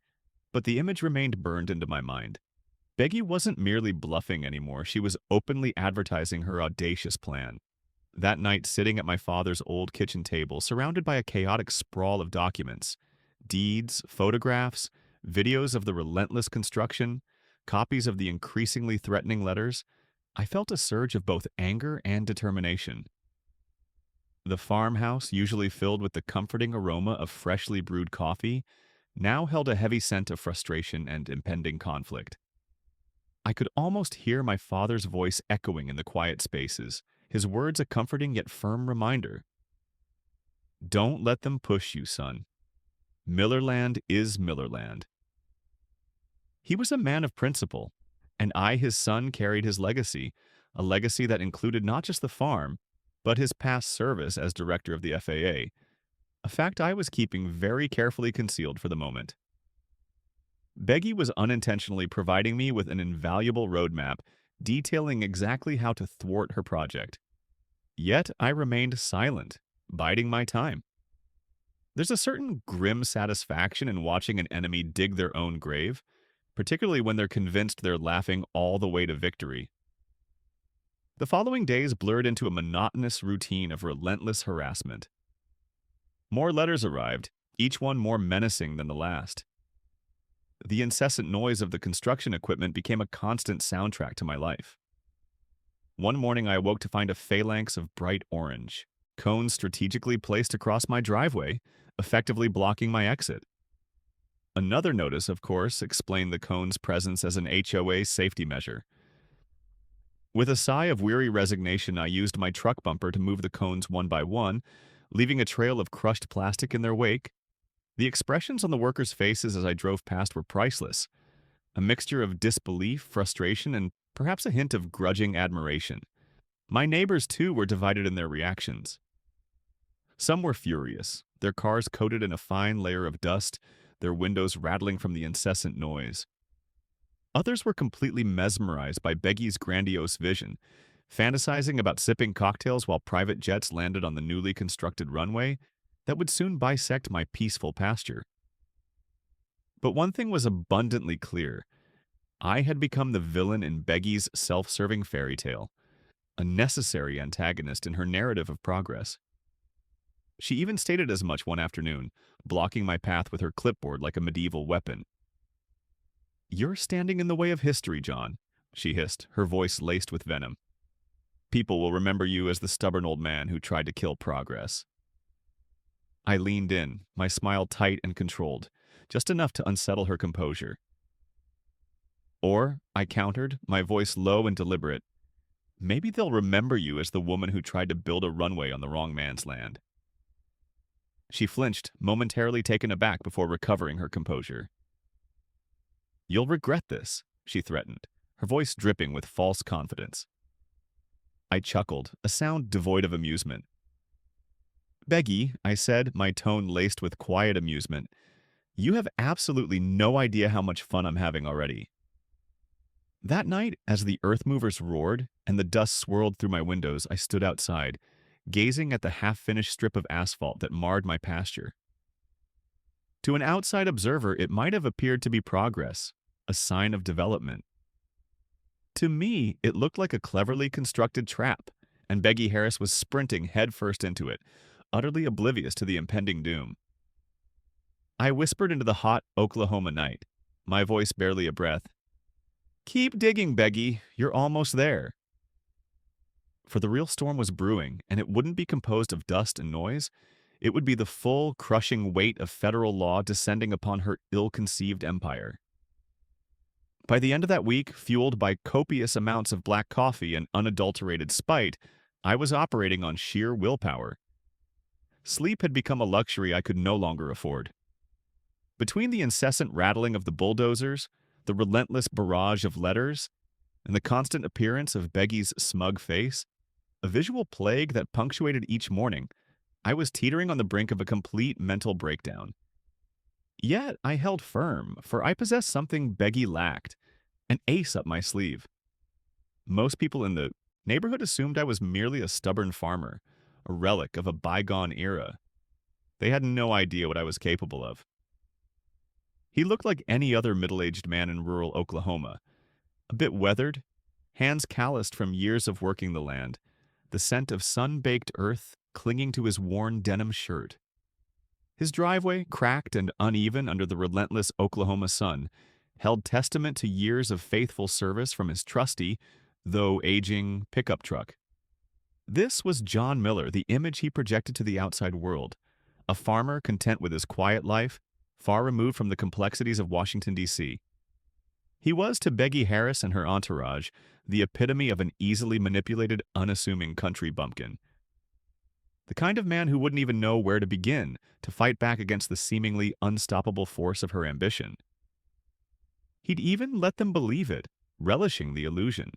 Speaker 1: but the image remained burned into my mind. Beggy wasn't merely bluffing anymore, she was openly advertising her audacious plan. That night, sitting at my father's old kitchen table, surrounded by a chaotic sprawl of documents, deeds, photographs, videos of the relentless construction, copies of the increasingly threatening letters, I felt a surge of both anger and determination. The farmhouse, usually filled with the comforting aroma of freshly brewed coffee, now held a heavy scent of frustration and impending conflict. I could almost hear my father's voice echoing in the quiet spaces, his words a comforting yet firm reminder. Don't let them push you, son. Millerland is Millerland. He was a man of principle, and I, his son, carried his legacy, a legacy that included not just the farm, but his past service as director of the FAA, a fact I was keeping very carefully concealed for the moment. Beggy was unintentionally providing me with an invaluable roadmap detailing exactly how to thwart her project. Yet I remained silent, biding my time. There's a certain grim satisfaction in watching an enemy dig their own grave, particularly when they're convinced they're laughing all the way to victory. The following days blurred into a monotonous routine of relentless harassment. More letters arrived, each one more menacing than the last. The incessant noise of the construction equipment became a constant soundtrack to my life. One morning I awoke to find a phalanx of bright orange, cones strategically placed across my driveway, effectively blocking my exit. Another notice, of course, explained the cone's presence as an HOA safety measure. With a sigh of weary resignation, I used my truck bumper to move the cones one by one, leaving a trail of crushed plastic in their wake. The expressions on the workers' faces as I drove past were priceless, a mixture of disbelief, frustration, and perhaps a hint of grudging admiration. My neighbors, too, were divided in their reactions. Some were furious, their cars coated in a fine layer of dust, their windows rattling from the incessant noise. Others were completely mesmerized by Beggy's grandiose vision, fantasizing about sipping cocktails while private jets landed on the newly constructed runway that would soon bisect my peaceful pasture. But one thing was abundantly clear. I had become the villain in Beggy's self-serving fairy tale, a necessary antagonist in her narrative of progress. She even stated as much one afternoon, blocking my path with her clipboard like a medieval weapon. "You're standing in the way of history, John," she hissed, her voice laced with venom. "People will remember you as the stubborn old man who tried to kill progress." I leaned in, my smile tight and controlled, just enough to unsettle her composure. "Or," I countered, my voice low and deliberate, "maybe they'll remember you as the woman who tried to build a runway on the wrong man's land." She flinched, momentarily taken aback before recovering her composure. "You'll regret this," she threatened, her voice dripping with false confidence. I chuckled, a sound devoid of amusement. "Beggy," I said, my tone laced with quiet amusement, "you have absolutely no idea how much fun I'm having already." That night, as the earth movers roared and the dust swirled through my windows, I stood outside, gazing at the half-finished strip of asphalt that marred my pasture. To an outside observer, it might have appeared to be progress, a sign of development. To me, it looked like a cleverly constructed trap, and Beggy Harris was sprinting headfirst into it, utterly oblivious to the impending doom. I whispered into the hot Oklahoma night, my voice barely a breath. "Keep digging, Beggy. You're almost there." For the real storm was brewing, and it wouldn't be composed of dust and noise. It would be the full, crushing weight of federal law descending upon her ill-conceived empire. By the end of that week, fueled by copious amounts of black coffee and unadulterated spite, I was operating on sheer willpower. Sleep had become a luxury I could no longer afford. Between the incessant rattling of the bulldozers, the relentless barrage of letters, and the constant appearance of Beggy's smug face, a visual plague that punctuated each morning, I was teetering on the brink of a complete mental breakdown. Yet I held firm, for I possessed something Beggy lacked, an ace up my sleeve. Most people in the neighborhood assumed I was merely a stubborn farmer, a relic of a bygone era. They had no idea what I was capable of. He looked like any other middle-aged man in rural Oklahoma, a bit weathered, hands calloused from years of working the land, the scent of sun-baked earth clinging to his worn denim shirt. His driveway, cracked and uneven under the relentless Oklahoma sun, held testament to years of faithful service from his trusty, though aging, pickup truck. This was John Miller, the image he projected to the outside world, a farmer content with his quiet life, far removed from the complexities of Washington, D.C. He was to Peggy Harris and her entourage the epitome of an easily manipulated, unassuming country bumpkin. The kind of man who wouldn't even know where to begin to fight back against the seemingly unstoppable force of her ambition. He'd even let them believe it, relishing the illusion.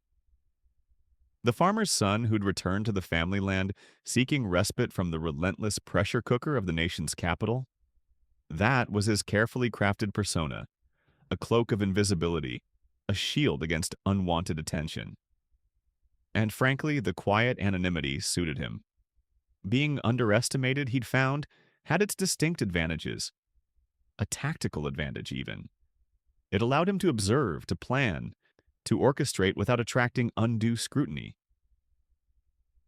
Speaker 1: The farmer's son who'd returned to the family land, seeking respite from the relentless pressure cooker of the nation's capital, that was his carefully crafted persona, a cloak of invisibility, a shield against unwanted attention. And frankly, the quiet anonymity suited him. Being underestimated, he'd found, had its distinct advantages. A tactical advantage, even. It allowed him to observe, to plan, to orchestrate without attracting undue scrutiny.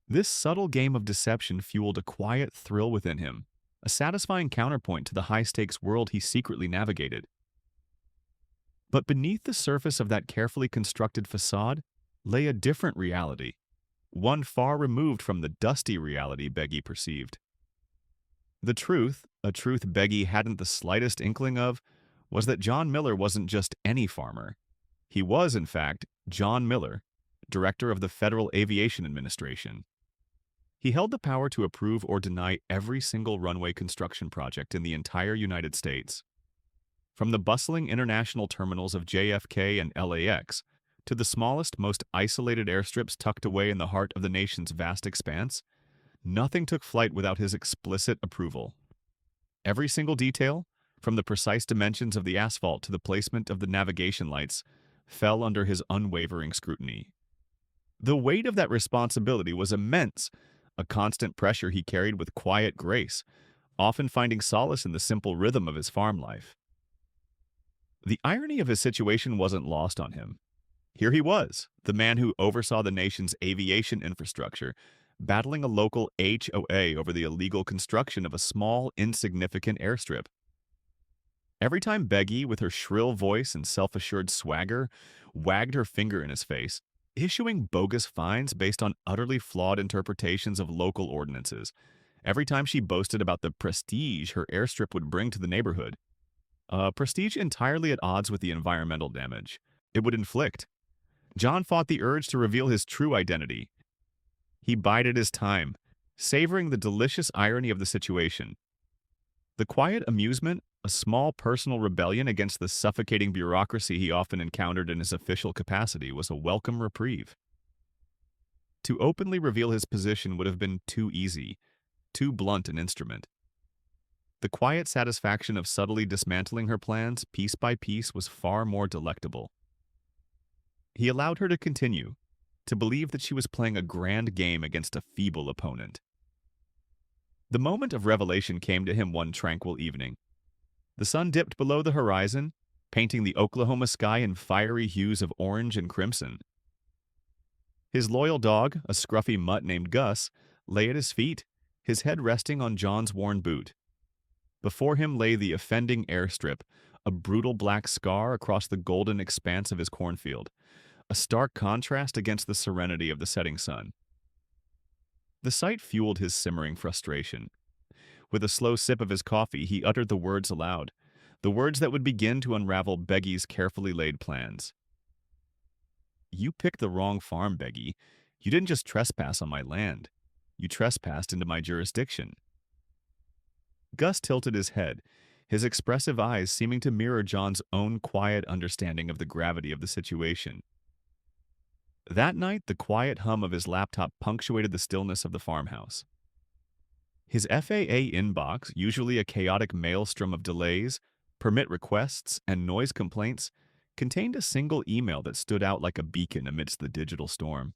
Speaker 1: This subtle game of deception fueled a quiet thrill within him, a satisfying counterpoint to the high-stakes world he secretly navigated. But beneath the surface of that carefully constructed facade lay a different reality, one far removed from the dusty reality Peggy perceived. The truth, a truth Peggy hadn't the slightest inkling of, was that John Miller wasn't just any farmer. He was, in fact, John Miller, director of the Federal Aviation Administration. He held the power to approve or deny every single runway construction project in the entire United States. From the bustling international terminals of JFK and LAX to the smallest, most isolated airstrips tucked away in the heart of the nation's vast expanse, nothing took flight without his explicit approval. Every single detail, from the precise dimensions of the asphalt to the placement of the navigation lights, fell under his unwavering scrutiny. The weight of that responsibility was immense, a constant pressure he carried with quiet grace, often finding solace in the simple rhythm of his farm life. The irony of his situation wasn't lost on him. Here he was, the man who oversaw the nation's aviation infrastructure, battling a local HOA over the illegal construction of a small, insignificant airstrip. Every time Peggy, with her shrill voice and self-assured swagger, wagged her finger in his face, issuing bogus fines based on utterly flawed interpretations of local ordinances, every time she boasted about the prestige her airstrip would bring to the neighborhood, prestige entirely at odds with the environmental damage it would inflict, John fought the urge to reveal his true identity. He bided his time, savoring the delicious irony of the situation. The quiet amusement, a small personal rebellion against the suffocating bureaucracy he often encountered in his official capacity, was a welcome reprieve. To openly reveal his position would have been too easy, too blunt an instrument. The quiet satisfaction of subtly dismantling her plans piece by piece was far more delectable. He allowed her to continue, to believe that she was playing a grand game against a feeble opponent. The moment of revelation came to him one tranquil evening. The sun dipped below the horizon, painting the Oklahoma sky in fiery hues of orange and crimson. His loyal dog, a scruffy mutt named Gus, lay at his feet, his head resting on John's worn boot. Before him lay the offending airstrip, a brutal black scar across the golden expanse of his cornfield, a stark contrast against the serenity of the setting sun. The sight fueled his simmering frustration. With a slow sip of his coffee, he uttered the words aloud, the words that would begin to unravel Peggy's carefully laid plans. "You picked the wrong farm, Peggy. You didn't just trespass on my land. You trespassed into my jurisdiction." Gus tilted his head, his expressive eyes seeming to mirror John's own quiet understanding of the gravity of the situation. That night, the quiet hum of his laptop punctuated the stillness of the farmhouse. His FAA inbox, usually a chaotic maelstrom of delays, permit requests, and noise complaints, contained a single email that stood out like a beacon amidst the digital storm.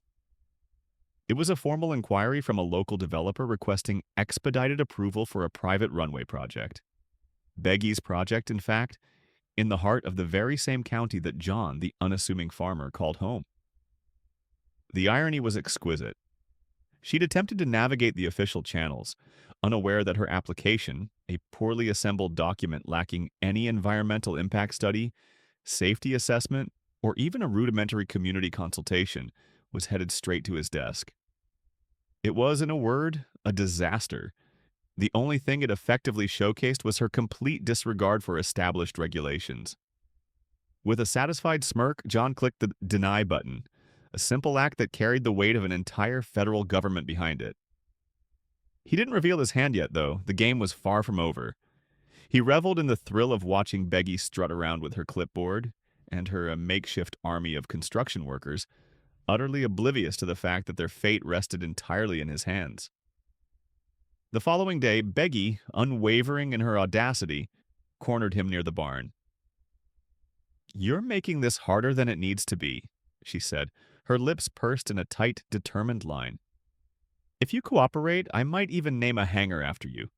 Speaker 1: It was a formal inquiry from a local developer requesting expedited approval for a private runway project. Beggy's project, in fact, in the heart of the very same county that John, the unassuming farmer, called home. The irony was exquisite. She'd attempted to navigate the official channels, unaware that her application, a poorly assembled document lacking any environmental impact study, safety assessment, or even a rudimentary community consultation, was headed straight to his desk. It was, in a word, a disaster. The only thing it effectively showcased was her complete disregard for established regulations. With a satisfied smirk, John clicked the deny button, a simple act that carried the weight of an entire federal government behind it. He didn't reveal his hand yet, though. The game was far from over. He reveled in the thrill of watching Beggy strut around with her clipboard and her makeshift army of construction workers, utterly oblivious to the fact that their fate rested entirely in his hands. The following day, Beggy, unwavering in her audacity, cornered him near the barn. "You're making this harder than it needs to be," she said, her lips pursed in a tight, determined line. "If you cooperate, I might even name a hangar after you."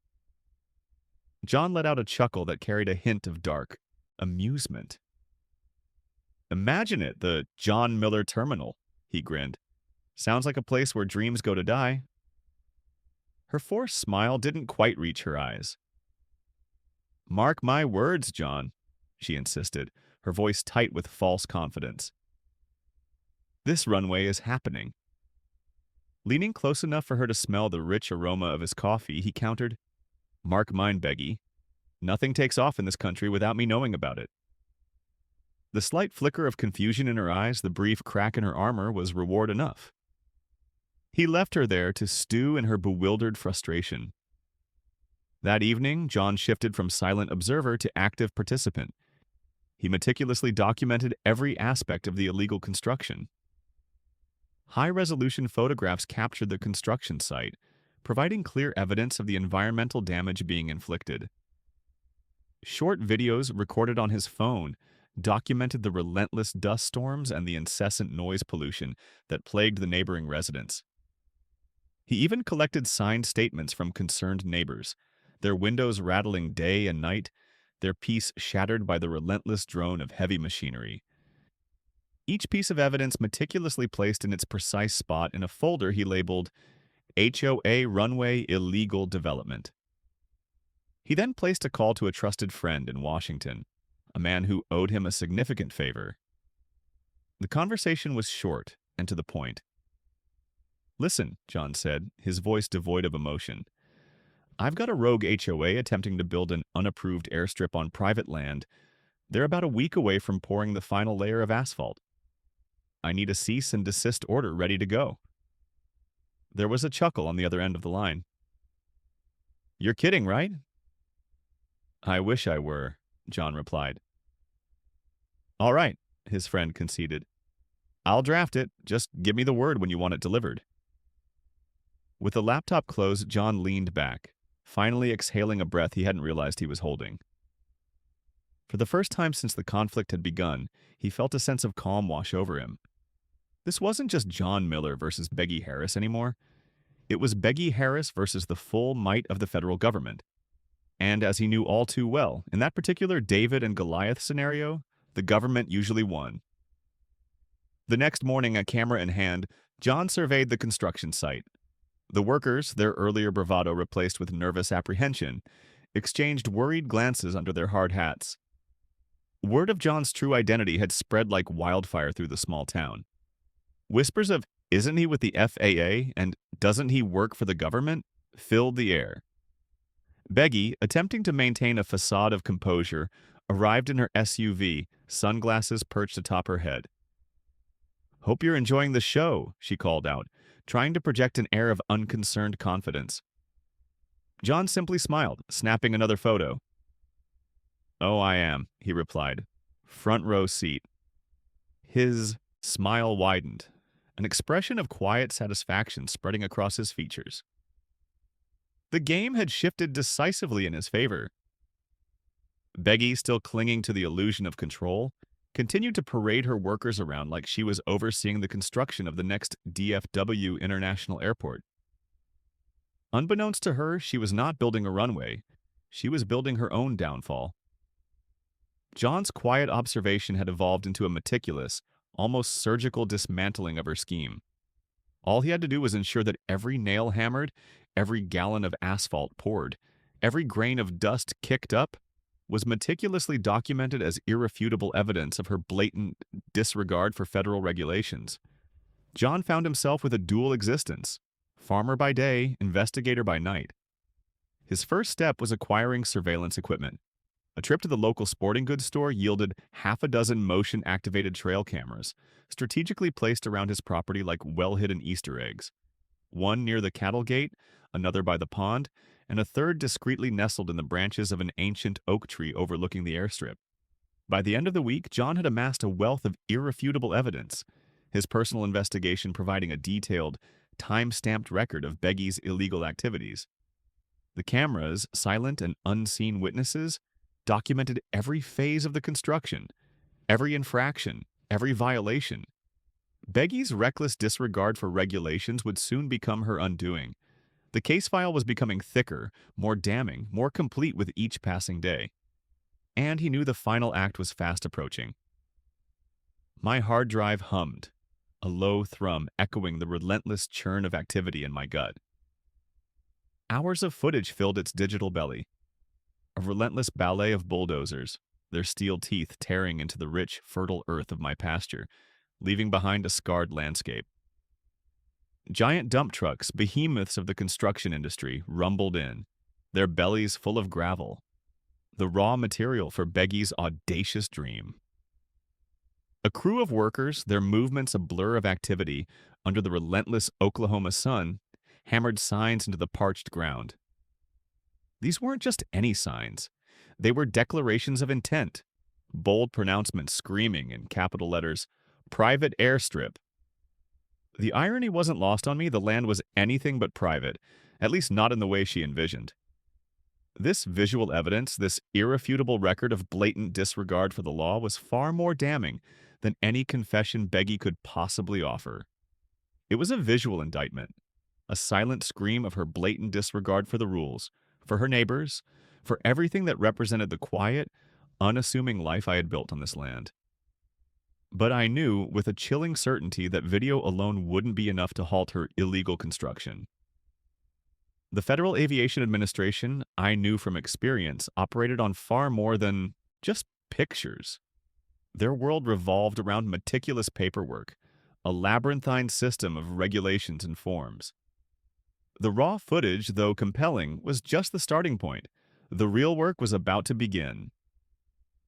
Speaker 1: John let out a chuckle that carried a hint of dark amusement. "Imagine it, the John Miller Terminal," he grinned. "Sounds like a place where dreams go to die." Her forced smile didn't quite reach her eyes. "Mark my words, John," she insisted, her voice tight with false confidence. "This runway is happening." Leaning close enough for her to smell the rich aroma of his coffee, he countered, "Mark mine, Beggy. Nothing takes off in this country without me knowing about it." The slight flicker of confusion in her eyes, the brief crack in her armor, was reward enough. He left her there to stew in her bewildered frustration. That evening, John shifted from silent observer to active participant. He meticulously documented every aspect of the illegal construction. High-resolution photographs captured the construction site, providing clear evidence of the environmental damage being inflicted. Short videos recorded on his phone documented the relentless dust storms and the incessant noise pollution that plagued the neighboring residents. He even collected signed statements from concerned neighbors, their windows rattling day and night, their peace shattered by the relentless drone of heavy machinery. Each piece of evidence meticulously placed in its precise spot in a folder he labeled HOA Runway Illegal Development. He then placed a call to a trusted friend in Washington, a man who owed him a significant favor. The conversation was short and to the point. "Listen," John said, his voice devoid of emotion. "I've got a rogue HOA attempting to build an unapproved airstrip on private land. They're about a week away from pouring the final layer of asphalt. I need a cease and desist order ready to go." There was a chuckle on the other end of the line. "You're kidding, right?" "I wish I were," John replied. "All right," his friend conceded. "I'll draft it. Just give me the word when you want it delivered." With the laptop closed, John leaned back, finally exhaling a breath he hadn't realized he was holding. For the first time since the conflict had begun, he felt a sense of calm wash over him. This wasn't just John Miller versus Beggy Harris anymore. It was Beggy Harris versus the full might of the federal government. And as he knew all too well, in that particular David and Goliath scenario, the government usually won. The next morning, a camera in hand, John surveyed the construction site. The workers, their earlier bravado replaced with nervous apprehension, exchanged worried glances under their hard hats. Word of John's true identity had spread like wildfire through the small town. Whispers of, "Isn't he with the FAA?" and "Doesn't he work for the government?" filled the air. Beggy, attempting to maintain a facade of composure, arrived in her SUV, sunglasses perched atop her head. "Hope you're enjoying the show," she called out, trying to project an air of unconcerned confidence. John simply smiled, snapping another photo. "Oh, I am," he replied. "Front row seat." His smile widened, an expression of quiet satisfaction spreading across his features. The game had shifted decisively in his favor. Beggy, still clinging to the illusion of control, continued to parade her workers around like she was overseeing the construction of the next DFW International Airport. Unbeknownst to her, she was not building a runway. She was building her own downfall. John's quiet observation had evolved into a meticulous, almost surgical dismantling of her scheme. All he had to do was ensure that every nail hammered, every gallon of asphalt poured, every grain of dust kicked up was meticulously documented as irrefutable evidence of her blatant disregard for federal regulations. John found himself with a dual existence, farmer by day, investigator by night. His first step was acquiring surveillance equipment. A trip to the local sporting goods store yielded half a dozen motion-activated trail cameras, strategically placed around his property like well-hidden Easter eggs. One near the cattle gate, another by the pond, and a third discreetly nestled in the branches of an ancient oak tree overlooking the airstrip. By the end of the week, John had amassed a wealth of irrefutable evidence, his personal investigation providing a detailed, time-stamped record of Beggy's illegal activities. The cameras, silent and unseen witnesses, documented every phase of the construction, every infraction, every violation. Beggy's reckless disregard for regulations would soon become her undoing. The case file was becoming thicker, more damning, more complete with each passing day. And he knew the final act was fast approaching. My hard drive hummed, a low thrum echoing the relentless churn of activity in my gut. Hours of footage filled its digital belly. A relentless ballet of bulldozers, their steel teeth tearing into the rich, fertile earth of my pasture, leaving behind a scarred landscape. Giant dump trucks, behemoths of the construction industry, rumbled in, their bellies full of gravel, the raw material for Beggy's audacious dream. A crew of workers, their movements a blur of activity under the relentless Oklahoma sun, hammered signs into the parched ground. These weren't just any signs. They were declarations of intent, bold pronouncements screaming in capital letters, "Private Airstrip." The irony wasn't lost on me. The land was anything but private, at least not in the way she envisioned. This visual evidence, this irrefutable record of blatant disregard for the law, was far more damning than any confession Beggy could possibly offer. It was a visual indictment, a silent scream of her blatant disregard for the rules, for her neighbors, for everything that represented the quiet, unassuming life I had built on this land. But I knew with a chilling certainty that video alone wouldn't be enough to halt her illegal construction. The Federal Aviation Administration, I knew from experience, operated on far more than just pictures. Their world revolved around meticulous paperwork, a labyrinthine system of regulations and forms. The raw footage, though compelling, was just the starting point. The real work was about to begin.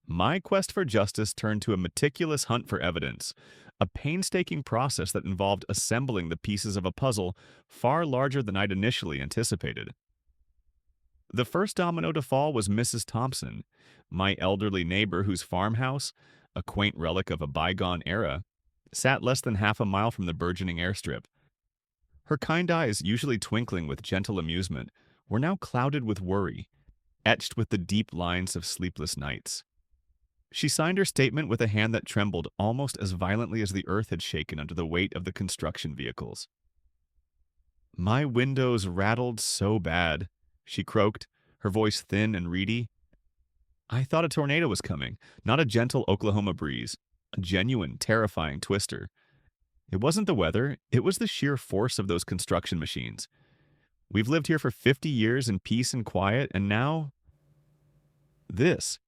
Speaker 1: My quest for justice turned to a meticulous hunt for evidence, a painstaking process that involved assembling the pieces of a puzzle far larger than I'd initially anticipated. The first domino to fall was Mrs. Thompson, my elderly neighbor whose farmhouse, a quaint relic of a bygone era, sat less than half a mile from the burgeoning airstrip. Her kind eyes, usually twinkling with gentle amusement, were now clouded with worry, etched with the deep lines of sleepless nights. She signed her statement with a hand that trembled almost as violently as the earth had shaken under the weight of the construction vehicles. "My windows rattled so bad," she croaked, her voice thin and reedy. "I thought a tornado was coming, not a gentle Oklahoma breeze, a genuine, terrifying twister. It wasn't the weather, it was the sheer force of those construction machines. We've lived here for 50 years in peace and quiet, and now... this."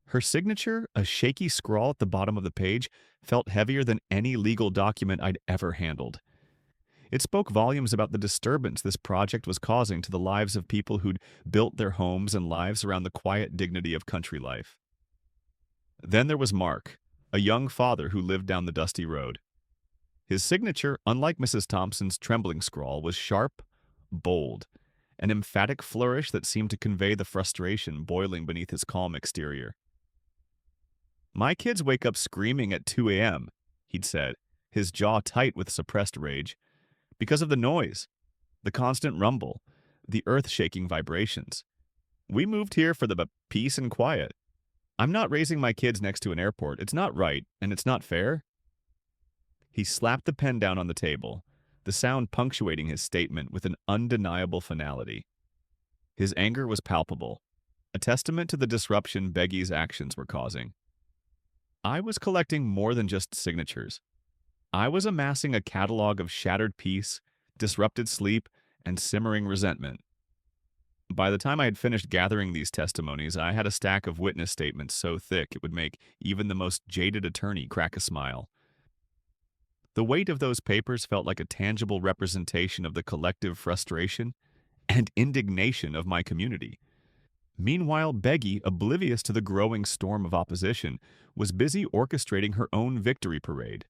Speaker 1: Her signature, a shaky scrawl at the bottom of the page, felt heavier than any legal document I'd ever handled. It spoke volumes about the disturbance this project was causing to the lives of people who'd built their homes and lives around the quiet dignity of country life. Then there was Mark, a young father who lived down the dusty road. His signature, unlike Mrs. Thompson's trembling scrawl, was sharp, bold, an emphatic flourish that seemed to convey the frustration boiling beneath his calm exterior. "My kids wake up screaming at 2 a.m., he'd said, his jaw tight with suppressed rage, because of the noise, the constant rumble, the earth-shaking vibrations. We moved here for the peace and quiet. I'm not raising my kids next to an airport. It's not right, and it's not fair. He slapped the pen down on the table, the sound punctuating his statement with an undeniable finality. His anger was palpable, a testament to the disruption Beggy's actions were causing. I was collecting more than just signatures. I was amassing a catalog of shattered peace, disrupted sleep, and simmering resentment. By the time I had finished gathering these testimonies, I had a stack of witness statements so thick it would make even the most jaded attorney crack a smile. The weight of those papers felt like a tangible representation of the collective frustration and indignation of my community. Meanwhile, Beggy, oblivious to the growing storm of opposition, was busy orchestrating her own victory parade.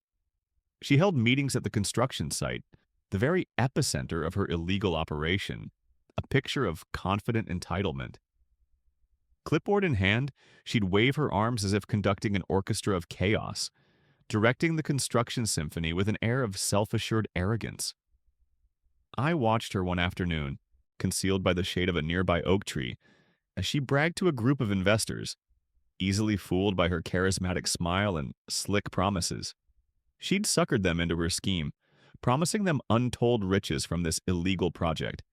Speaker 1: She held meetings at the construction site, the very epicenter of her illegal operation, a picture of confident entitlement. Clipboard in hand, she'd wave her arms as if conducting an orchestra of chaos, directing the construction symphony with an air of self-assured arrogance. I watched her one afternoon, concealed by the shade of a nearby oak tree, as she bragged to a group of investors, easily fooled by her charismatic smile and slick promises. She'd suckered them into her scheme, promising them untold riches from this illegal project,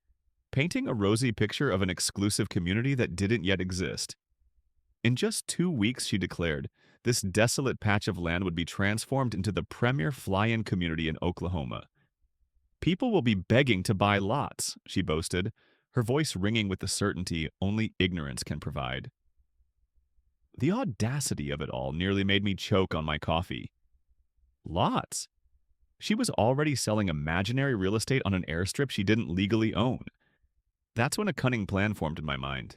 Speaker 1: painting a rosy picture of an exclusive community that didn't yet exist. In just 2 weeks, she declared, this desolate patch of land would be transformed into the premier fly-in community in Oklahoma. People will be begging to buy lots, she boasted, her voice ringing with the certainty only ignorance can provide. The audacity of it all nearly made me choke on my coffee. Lots? She was already selling imaginary real estate on an airstrip she didn't legally own. That's when a cunning plan formed in my mind.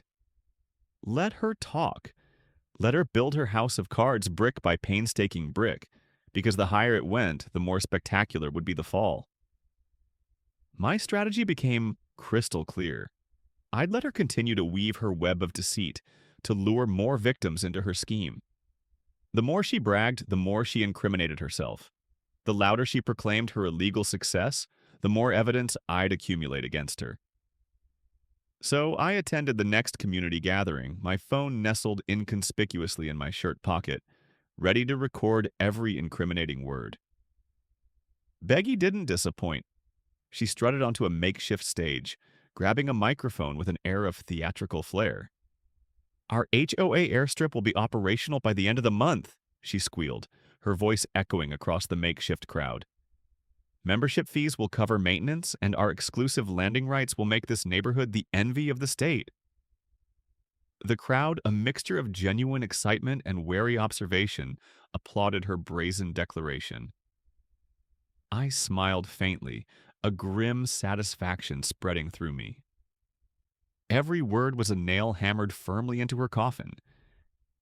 Speaker 1: Let her talk. Let her build her house of cards brick by painstaking brick, because the higher it went, the more spectacular would be the fall. My strategy became crystal clear. I'd let her continue to weave her web of deceit, to lure more victims into her scheme. The more she bragged, the more she incriminated herself. The louder she proclaimed her illegal success, the more evidence I'd accumulate against her. So I attended the next community gathering, my phone nestled inconspicuously in my shirt pocket, ready to record every incriminating word. Beggy didn't disappoint. She strutted onto a makeshift stage, grabbing a microphone with an air of theatrical flair. Our HOA airstrip will be operational by the end of the month, she squealed, her voice echoing across the makeshift crowd. Membership fees will cover maintenance, and our exclusive landing rights will make this neighborhood the envy of the state. The crowd, a mixture of genuine excitement and wary observation, applauded her brazen declaration. I smiled faintly, a grim satisfaction spreading through me. Every word was a nail hammered firmly into her coffin.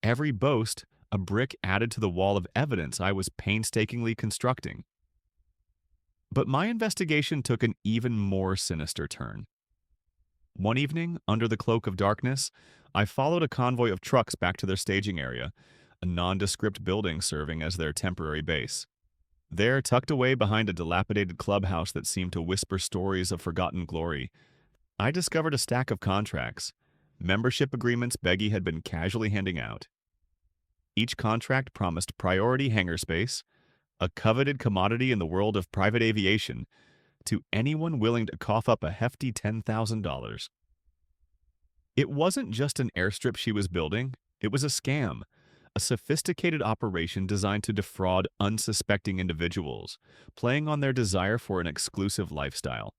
Speaker 1: Every boast, a brick added to the wall of evidence I was painstakingly constructing. But my investigation took an even more sinister turn. One evening, under the cloak of darkness, I followed a convoy of trucks back to their staging area, a nondescript building serving as their temporary base. There, tucked away behind a dilapidated clubhouse that seemed to whisper stories of forgotten glory, I discovered a stack of contracts, membership agreements Beggy had been casually handing out. Each contract promised priority hangar space, a coveted commodity in the world of private aviation, to anyone willing to cough up a hefty $10,000. It wasn't just an airstrip she was building, it was a scam, a sophisticated operation designed to defraud unsuspecting individuals, playing on their desire for an exclusive lifestyle.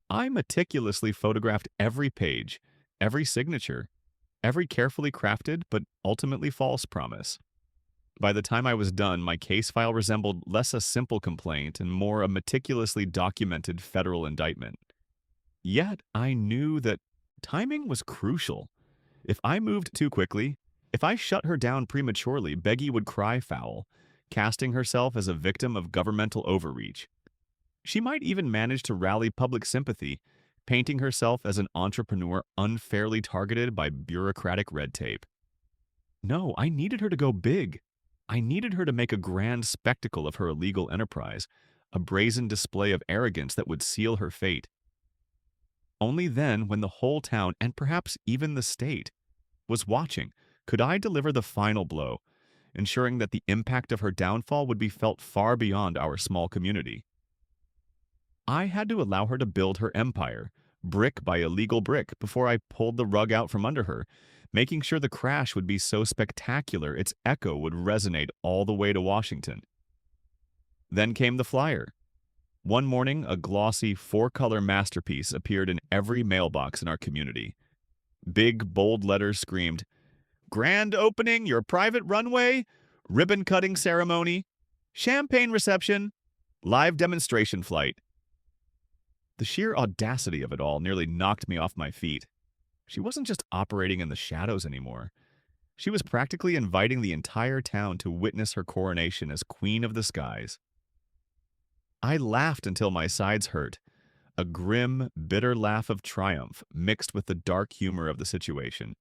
Speaker 1: I meticulously photographed every page, every signature, every carefully crafted but ultimately false promise. By the time I was done, my case file resembled less a simple complaint and more a meticulously documented federal indictment. Yet I knew that timing was crucial. If I moved too quickly, if I shut her down prematurely, Beggy would cry foul, casting herself as a victim of governmental overreach. She might even manage to rally public sympathy, painting herself as an entrepreneur unfairly targeted by bureaucratic red tape. No, I needed her to go big. I needed her to make a grand spectacle of her illegal enterprise, a brazen display of arrogance that would seal her fate. Only then, when the whole town, and perhaps even the state, was watching, Could I deliver the final blow, ensuring that the impact of her downfall would be felt far beyond our small community? I had to allow her to build her empire, brick by illegal brick, before I pulled the rug out from under her, making sure the crash would be so spectacular its echo would resonate all the way to Washington. Then came the flyer. One morning, a glossy, four-color masterpiece appeared in every mailbox in our community. Big, bold letters screamed, "Grand opening, your private runway, ribbon-cutting ceremony, champagne reception, live demonstration flight." The sheer audacity of it all nearly knocked me off my feet. She wasn't just operating in the shadows anymore. She was practically inviting the entire town to witness her coronation as Queen of the Skies. I laughed until my sides hurt, a grim, bitter laugh of triumph mixed with the dark humor of the situation.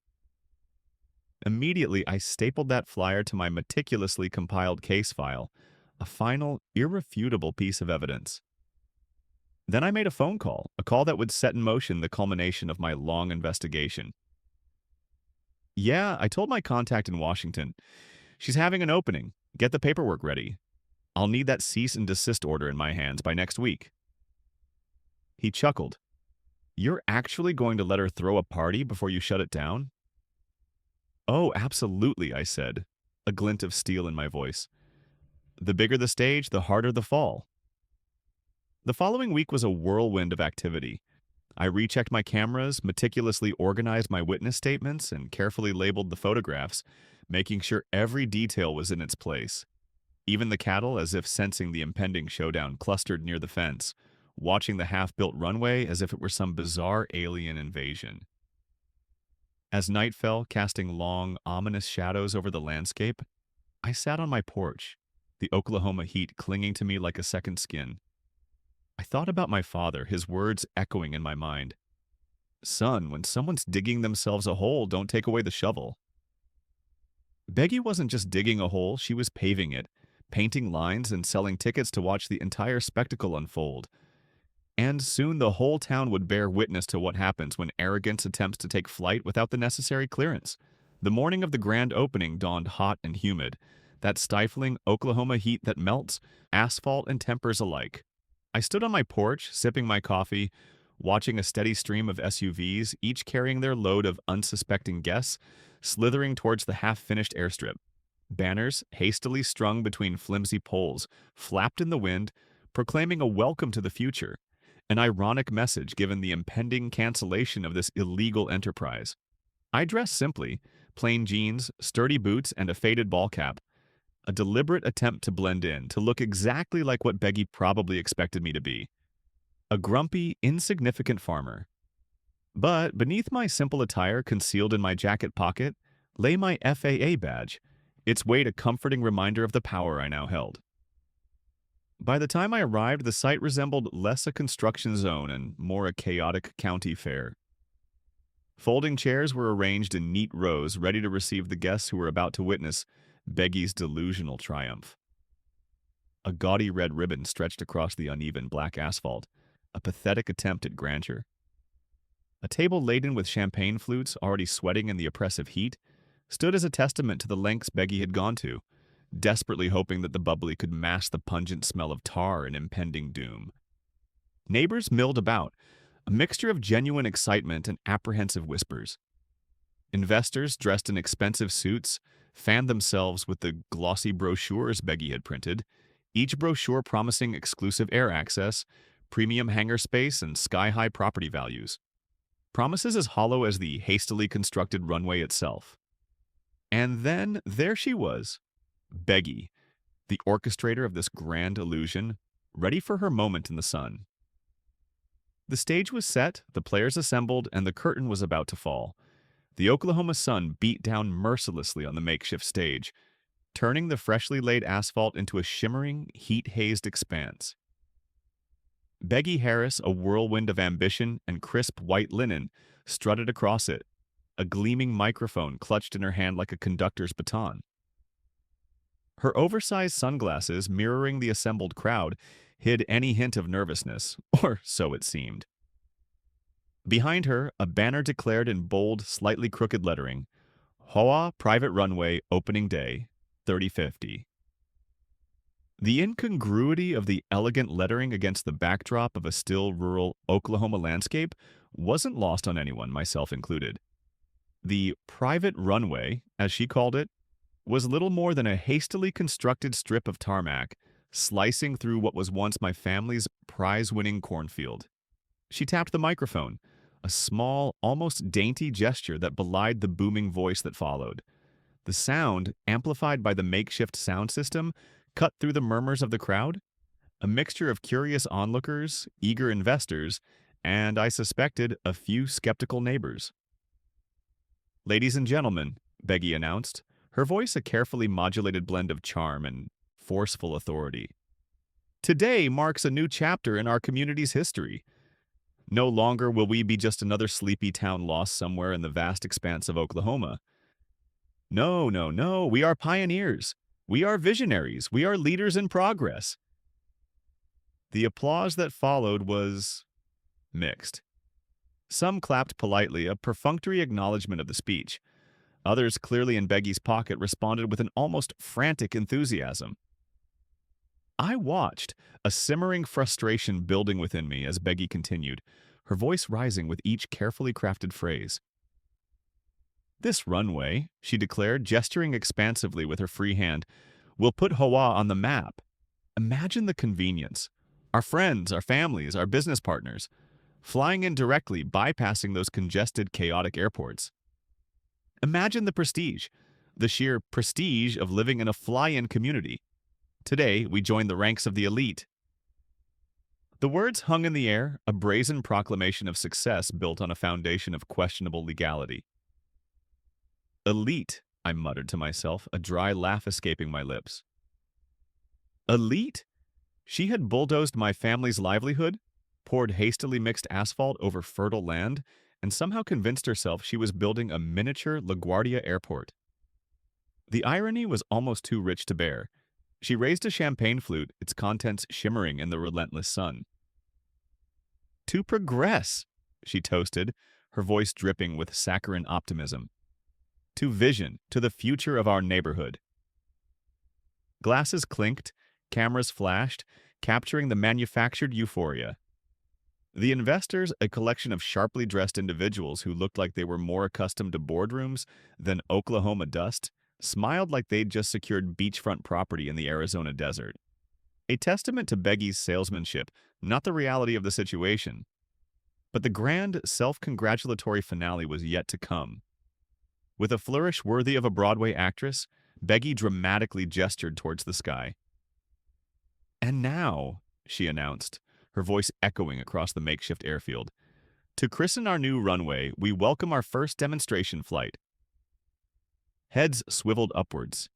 Speaker 1: Immediately, I stapled that flyer to my meticulously compiled case file, a final, irrefutable piece of evidence. Then I made a phone call, a call that would set in motion the culmination of my long investigation. "Yeah, I told my contact in Washington. She's having an opening. Get the paperwork ready. I'll need that cease and desist order in my hands by next week." He chuckled. "You're actually going to let her throw a party before you shut it down?" "Oh, absolutely," I said, a glint of steel in my voice. "The bigger the stage, the harder the fall." The following week was a whirlwind of activity. I rechecked my cameras, meticulously organized my witness statements, and carefully labeled the photographs, making sure every detail was in its place. Even the cattle, as if sensing the impending showdown, clustered near the fence, watching the half-built runway as if it were some bizarre alien invasion. As night fell, casting long, ominous shadows over the landscape, I sat on my porch, the Oklahoma heat clinging to me like a second skin. I thought about my father, his words echoing in my mind. "Son, when someone's digging themselves a hole, don't take away the shovel." Beggy wasn't just digging a hole, she was paving it, painting lines and selling tickets to watch the entire spectacle unfold. And soon the whole town would bear witness to what happens when arrogance attempts to take flight without the necessary clearance. The morning of the grand opening dawned hot and humid, that stifling Oklahoma heat that melts asphalt and tempers alike. I stood on my porch, sipping my coffee, watching a steady stream of SUVs, each carrying their load of unsuspecting guests, slithering towards the half-finished airstrip. Banners, hastily strung between flimsy poles, flapped in the wind, proclaiming a welcome to the future, an ironic message given the impending cancellation of this illegal enterprise. I dressed simply, plain jeans, sturdy boots, and a faded ball cap, a deliberate attempt to blend in, to look exactly like what Beggy probably expected me to be. A grumpy, insignificant farmer. But beneath my simple attire, concealed in my jacket pocket, lay my FAA badge, its weight a comforting reminder of the power I now held. By the time I arrived, the site resembled less a construction zone and more a chaotic county fair. Folding chairs were arranged in neat rows, ready to receive the guests who were about to witness Beggy's delusional triumph. A gaudy red ribbon stretched across the uneven black asphalt, a pathetic attempt at grandeur. A table laden with champagne flutes, already sweating in the oppressive heat, stood as a testament to the lengths Beggy had gone to, desperately hoping that the bubbly could mask the pungent smell of tar and impending doom. Neighbors milled about, a mixture of genuine excitement and apprehensive whispers. Investors, dressed in expensive suits, fanned themselves with the glossy brochures Beggy had printed, each brochure promising exclusive air access, premium hangar space, and sky-high property values. Promises as hollow as the hastily constructed runway itself. And then there she was, Beggy, the orchestrator of this grand illusion, ready for her moment in the sun. The stage was set, the players assembled, and the curtain was about to fall. The Oklahoma sun beat down mercilessly on the makeshift stage, turning the freshly laid asphalt into a shimmering, heat-hazed expanse. Beggy Harris, a whirlwind of ambition and crisp white linen, strutted across it, a gleaming microphone clutched in her hand like a conductor's baton. Her oversized sunglasses, mirroring the assembled crowd, hid any hint of nervousness, or so it seemed. Behind her, a banner declared in bold, slightly crooked lettering, HOA Private Runway Opening Day, 3050. The incongruity of the elegant lettering against the backdrop of a still rural Oklahoma landscape wasn't lost on anyone, myself included. The private runway, as she called it, was little more than a hastily constructed strip of tarmac, slicing through what was once my family's prize-winning cornfield. She tapped the microphone, a small, almost dainty gesture that belied the booming voice that followed. The sound, amplified by the makeshift sound system, cut through the murmurs of the crowd, a mixture of curious onlookers, eager investors, and, I suspected, a few skeptical neighbors. "Ladies and gentlemen," Beggy announced, her voice a carefully modulated blend of charm and forceful authority. "Today marks a new chapter in our community's history. No longer will we be just another sleepy town lost somewhere in the vast expanse of Oklahoma. No, no, no, we are pioneers. We are visionaries. We are leaders in progress." The applause that followed was mixed. Some clapped politely, a perfunctory acknowledgement of the speech. Others, clearly in Beggy's pocket, responded with an almost frantic enthusiasm. I watched, a simmering frustration building within me as Beggy continued, her voice rising with each carefully crafted phrase. "This runway," she declared, gesturing expansively with her free hand, "will put HOA on the map. Imagine the convenience. Our friends, our families, our business partners, flying in directly, bypassing those congested, chaotic airports. Imagine the prestige, the sheer prestige of living in a fly-in community. Today, we join the ranks of the elite." The words hung in the air, a brazen proclamation of success built on a foundation of questionable legality. "Elite," I muttered to myself, a dry laugh escaping my lips. Elite? She had bulldozed my family's livelihood, poured hastily mixed asphalt over fertile land, and somehow convinced herself she was building a miniature LaGuardia airport. The irony was almost too rich to bear. She raised a champagne flute, its contents shimmering in the relentless sun. "To progress," she toasted, her voice dripping with saccharine optimism. "To vision, to the future of our neighborhood." Glasses clinked, cameras flashed, capturing the manufactured euphoria. The investors, a collection of sharply dressed individuals who looked like they were more accustomed to boardrooms than Oklahoma dust, smiled like they'd just secured beachfront property in the Arizona desert. A testament to Beggy's salesmanship, not the reality of the situation. But the grand, self-congratulatory finale was yet to come. With a flourish worthy of a Broadway actress, Beggy dramatically gestured towards the sky. "And now," she announced, her voice echoing across the makeshift airfield, "to christen our new runway, we welcome our first demonstration flight." Heads swiveled upwards.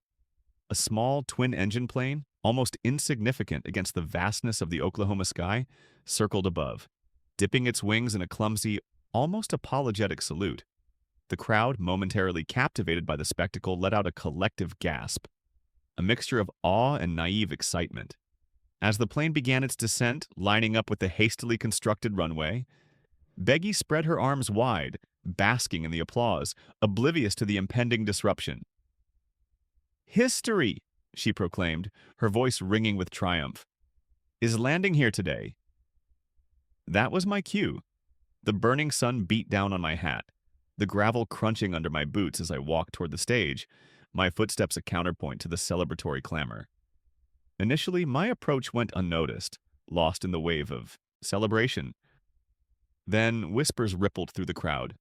Speaker 1: A small twin-engine plane, almost insignificant against the vastness of the Oklahoma sky, circled above, dipping its wings in a clumsy, almost apologetic salute. The crowd, momentarily captivated by the spectacle, let out a collective gasp, a mixture of awe and naive excitement. As the plane began its descent, lining up with the hastily constructed runway, Beggy spread her arms wide, basking in the applause, oblivious to the impending disruption. "History," she proclaimed, her voice ringing with triumph, "is landing here today." That was my cue. The burning sun beat down on my hat, the gravel crunching under my boots as I walked toward the stage, my footsteps a counterpoint to the celebratory clamor. Initially, my approach went unnoticed, lost in the wave of celebration. Then whispers rippled through the crowd.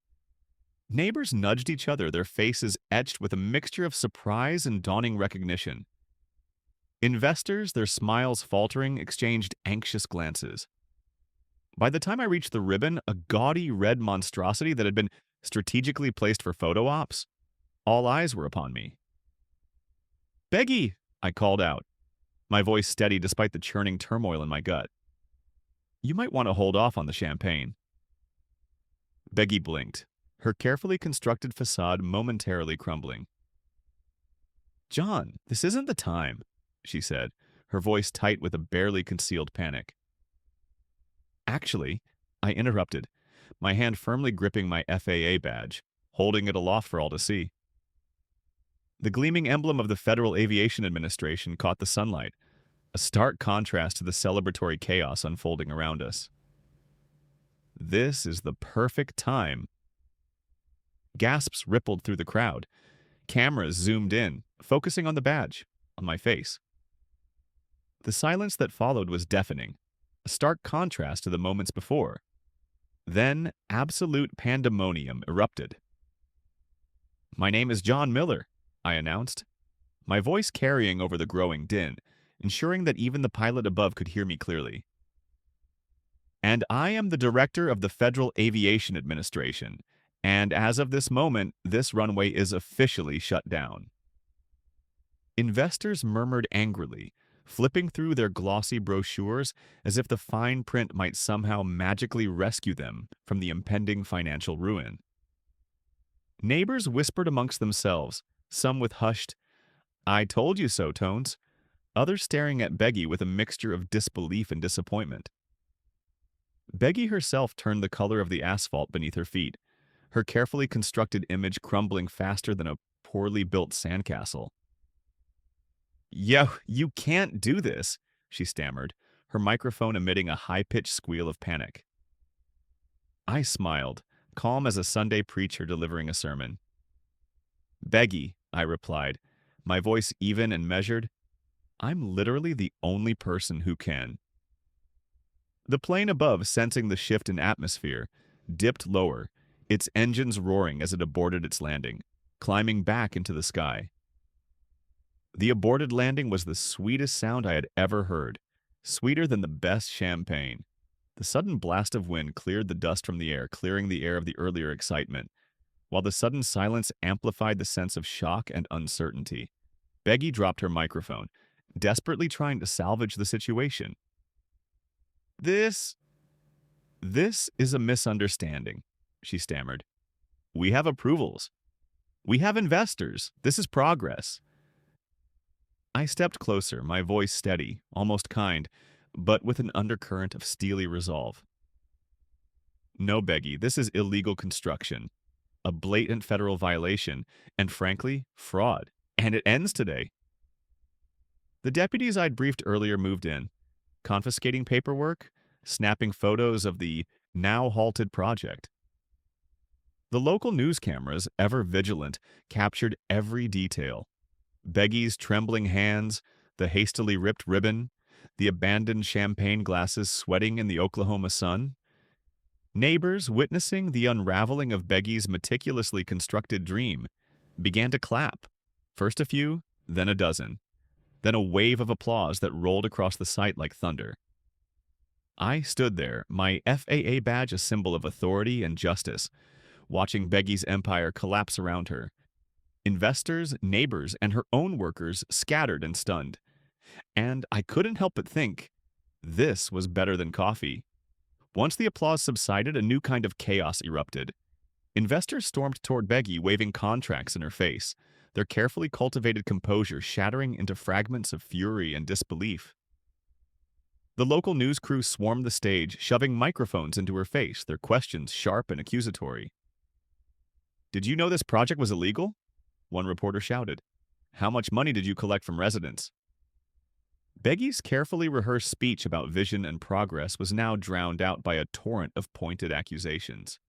Speaker 1: Neighbors nudged each other, their faces etched with a mixture of surprise and dawning recognition. Investors, their smiles faltering, exchanged anxious glances. By the time I reached the ribbon, a gaudy red monstrosity that had been strategically placed for photo ops, all eyes were upon me. "Beggy!" I called out, my voice steady despite the churning turmoil in my gut. "You might want to hold off on the champagne." Beggy blinked, her carefully constructed facade momentarily crumbling. "John, this isn't the time," she said, her voice tight with a barely concealed panic. "Actually," I interrupted, my hand firmly gripping my FAA badge, holding it aloft for all to see. The gleaming emblem of the Federal Aviation Administration caught the sunlight, a stark contrast to the celebratory chaos unfolding around us. This is the perfect time. Gasps rippled through the crowd. Cameras zoomed in, focusing on the badge, on my face. The silence that followed was deafening, a stark contrast to the moments before. Then, absolute pandemonium erupted. "My name is John Miller," I announced, my voice carrying over the growing din, ensuring that even the pilot above could hear me clearly. "And I am the director of the Federal Aviation Administration, and as of this moment, this runway is officially shut down." Investors murmured angrily, flipping through their glossy brochures as if the fine print might somehow magically rescue them from the impending financial ruin. Neighbors whispered amongst themselves, some with hushed, "I told you so" tones, others staring at Beggy with a mixture of disbelief and disappointment. Beggy herself turned the color of the asphalt beneath her feet, her carefully constructed image crumbling faster than a poorly built sandcastle. "Yo, you can't do this," she stammered, her microphone emitting a high-pitched squeal of panic. I smiled, calm as a Sunday preacher delivering a sermon. "Beggy," I replied, my voice even and measured, "I'm literally the only person who can." The plane above, sensing the shift in atmosphere, dipped lower, its engines roaring as it aborted its landing, climbing back into the sky. The aborted landing was the sweetest sound I had ever heard, sweeter than the best champagne. The sudden blast of wind cleared the dust from the air, clearing the air of the earlier excitement, while the sudden silence amplified the sense of shock and uncertainty. Beggy dropped her microphone, desperately trying to salvage the situation. This is a misunderstanding," she stammered. "We have approvals. We have investors. This is progress." I stepped closer, my voice steady, almost kind, but with an undercurrent of steely resolve. "No, Beggy, this is illegal construction, a blatant federal violation, and frankly, fraud. And it ends today." The deputies I'd briefed earlier moved in, confiscating paperwork, snapping photos of the now halted project. The local news cameras, ever vigilant, captured every detail. Beggy's trembling hands, the hastily ripped ribbon, the abandoned champagne glasses sweating in the Oklahoma sun. Neighbors, witnessing the unraveling of Beggy's meticulously constructed dream, began to clap. First a few, then a dozen. Then a wave of applause that rolled across the site like thunder. I stood there, my FAA badge a symbol of authority and justice, watching Beggy's empire collapse around her. Investors, neighbors, and her own workers scattered and stunned. And I couldn't help but think, this was better than coffee. Once the applause subsided, a new kind of chaos erupted. Investors stormed toward Beggy, waving contracts in her face, their carefully cultivated composure shattering into fragments of fury and disbelief. The local news crew swarmed the stage, shoving microphones into her face, their questions sharp and accusatory. "Did you know this project was illegal?" one reporter shouted. "How much money did you collect from residents?" Beggy's carefully rehearsed speech about vision and progress was now drowned out by a torrent of pointed accusations.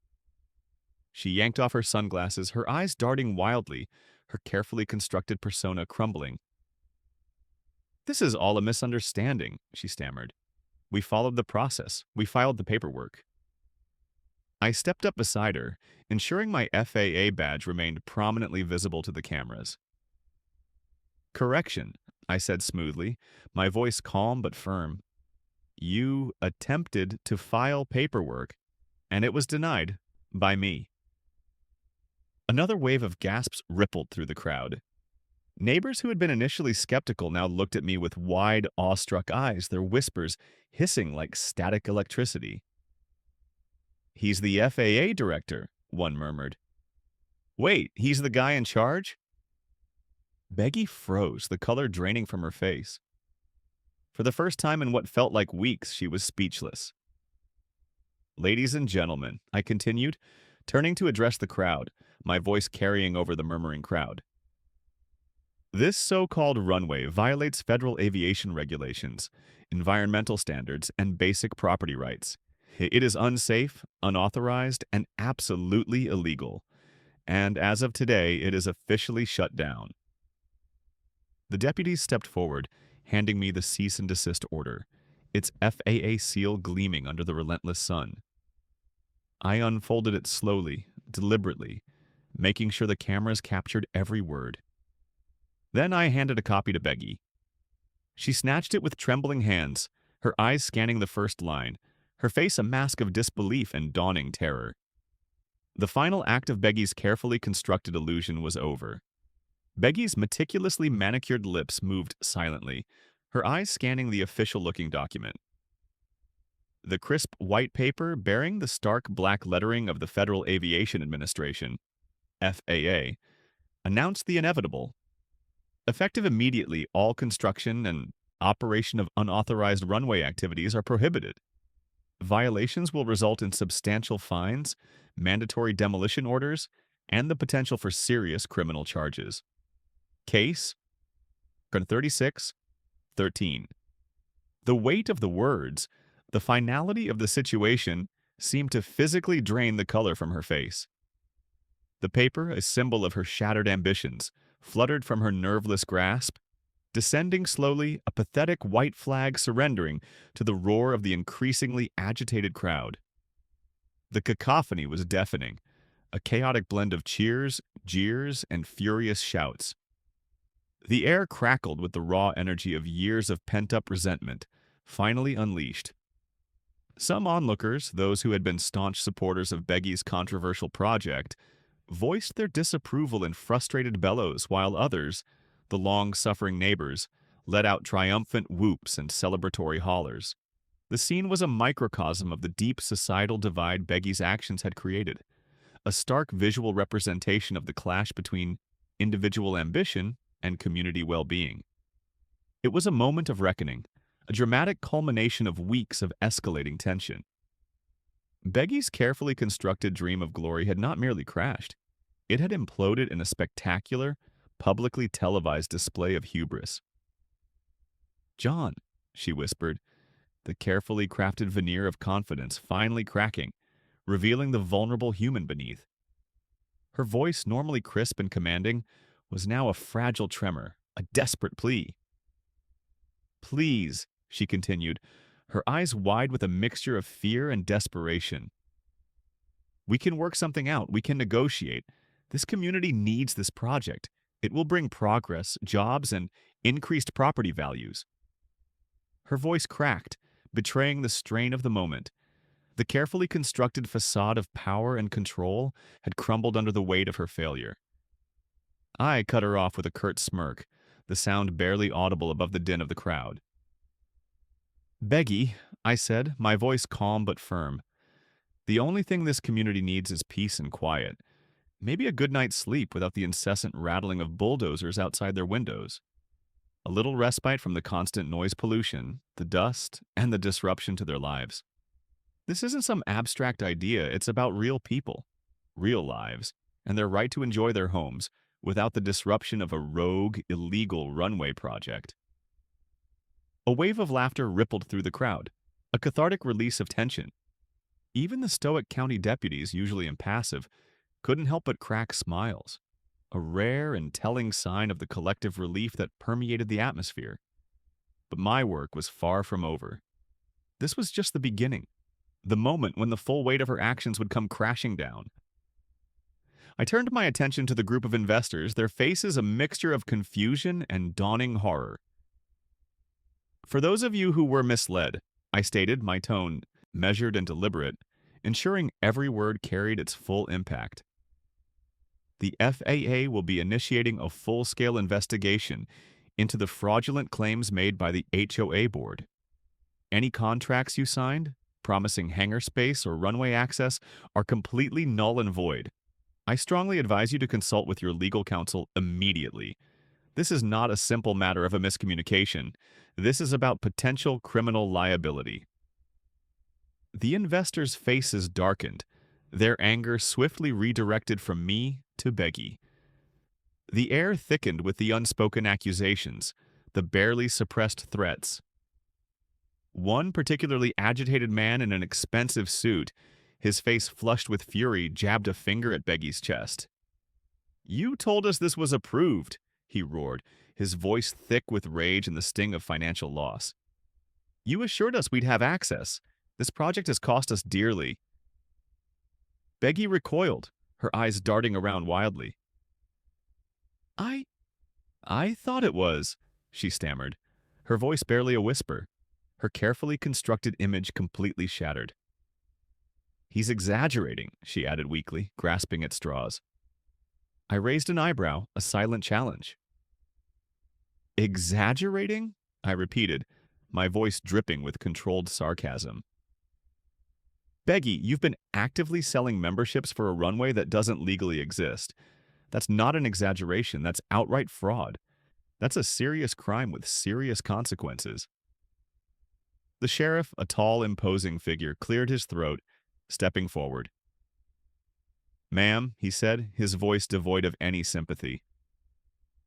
Speaker 1: She yanked off her sunglasses, her eyes darting wildly, her carefully constructed persona crumbling. "This is all a misunderstanding," she stammered. "We followed the process. We filed the paperwork." I stepped up beside her, ensuring my FAA badge remained prominently visible to the cameras. "Correction," I said smoothly, my voice calm but firm. "You attempted to file paperwork, and it was denied by me." Another wave of gasps rippled through the crowd. Neighbors who had been initially skeptical now looked at me with wide, awestruck eyes, their whispers hissing like static electricity. "He's the FAA director," one murmured. "Wait, he's the guy in charge?" Beggy froze, the color draining from her face. For the first time in what felt like weeks, she was speechless. "Ladies and gentlemen," I continued, turning to address the crowd, my voice carrying over the murmuring crowd. This so-called runway violates federal aviation regulations, environmental standards, and basic property rights. It is unsafe, unauthorized, and absolutely illegal. And as of today, it is officially shut down. The deputies stepped forward, handing me the cease and desist order, its FAA seal gleaming under the relentless sun. I unfolded it slowly, deliberately, making sure the cameras captured every word. Then I handed a copy to Beggy. She snatched it with trembling hands, her eyes scanning the first line, her face a mask of disbelief and dawning terror. The final act of Beggy's carefully constructed illusion was over. Beggy's meticulously manicured lips moved silently, her eyes scanning the official-looking document. The crisp white paper bearing the stark black lettering of the Federal Aviation Administration, FAA, announced the inevitable. Effective immediately, all construction and operation of unauthorized runway activities are prohibited. Violations will result in substantial fines, mandatory demolition orders, and the potential for serious criminal charges. Case 36-13. The weight of the words, the finality of the situation, seemed to physically drain the color from her face. The paper, a symbol of her shattered ambitions, fluttered from her nerveless grasp, descending slowly, a pathetic white flag surrendering to the roar of the increasingly agitated crowd. The cacophony was deafening, a chaotic blend of cheers, jeers, and furious shouts. The air crackled with the raw energy of years of pent-up resentment, finally unleashed. Some onlookers, those who had been staunch supporters of Beggy's controversial project, voiced their disapproval in frustrated bellows, while others, the long-suffering neighbors, let out triumphant whoops and celebratory hollers. The scene was a microcosm of the deep societal divide Beggy's actions had created, a stark visual representation of the clash between individual ambition and community well-being. It was a moment of reckoning, a dramatic culmination of weeks of escalating tension. Beggy's carefully constructed dream of glory had not merely crashed. It had imploded in a spectacular, publicly televised display of hubris. "John," she whispered, the carefully crafted veneer of confidence finally cracking, revealing the vulnerable human beneath. Her voice, normally crisp and commanding, was now a fragile tremor, a desperate plea. "Please," she continued, her eyes wide with a mixture of fear and desperation. "We can work something out. We can negotiate. This community needs this project. It will bring progress, jobs, and increased property values." Her voice cracked, betraying the strain of the moment. The carefully constructed facade of power and control had crumbled under the weight of her failure. I cut her off with a curt smirk, the sound barely audible above the din of the crowd. "Beggy," I said, my voice calm but firm, "the only thing this community needs is peace and quiet. Maybe a good night's sleep without the incessant rattling of bulldozers outside their windows. A little respite from the constant noise pollution, the dust, and the disruption to their lives. This isn't some abstract idea, it's about real people, real lives, and their right to enjoy their homes without the disruption of a rogue, illegal runway project." A wave of laughter rippled through the crowd, a cathartic release of tension. Even the stoic county deputies, usually impassive, couldn't help but crack smiles, a rare and telling sign of the collective relief that permeated the atmosphere. But my work was far from over. This was just the beginning, the moment when the full weight of her actions would come crashing down. I turned my attention to the group of investors, their faces a mixture of confusion and dawning horror. "For those of you who were misled," I stated, my tone measured and deliberate, ensuring every word carried its full impact. "The FAA will be initiating a full-scale investigation into the fraudulent claims made by the HOA board. Any contracts you signed, promising hangar space or runway access, are completely null and void. I strongly advise you to consult with your legal counsel immediately. This is not a simple matter of a miscommunication. This is about potential criminal liability." The investors' faces darkened, their anger swiftly redirected from me to Beggy. The air thickened with the unspoken accusations, the barely suppressed threats. One particularly agitated man in an expensive suit, his face flushed with fury, jabbed a finger at Beggy's chest. "You told us this was approved," he roared, his voice thick with rage and the sting of financial loss. "You assured us we'd have access. This project has cost us dearly." Beggy recoiled, her eyes darting around wildly. I I thought it was," she stammered, her voice barely a whisper, her carefully constructed image completely shattered. "He's exaggerating," she added weakly, grasping at straws. I raised an eyebrow, a silent challenge. "Exaggerating?" I repeated, my voice dripping with controlled sarcasm. "Beggy, you've been actively selling memberships for a runway that doesn't legally exist. That's not an exaggeration, that's outright fraud. That's a serious crime with serious consequences." The sheriff, a tall, imposing figure, cleared his throat, stepping forward. "Ma'am," he said, his voice devoid of any sympathy,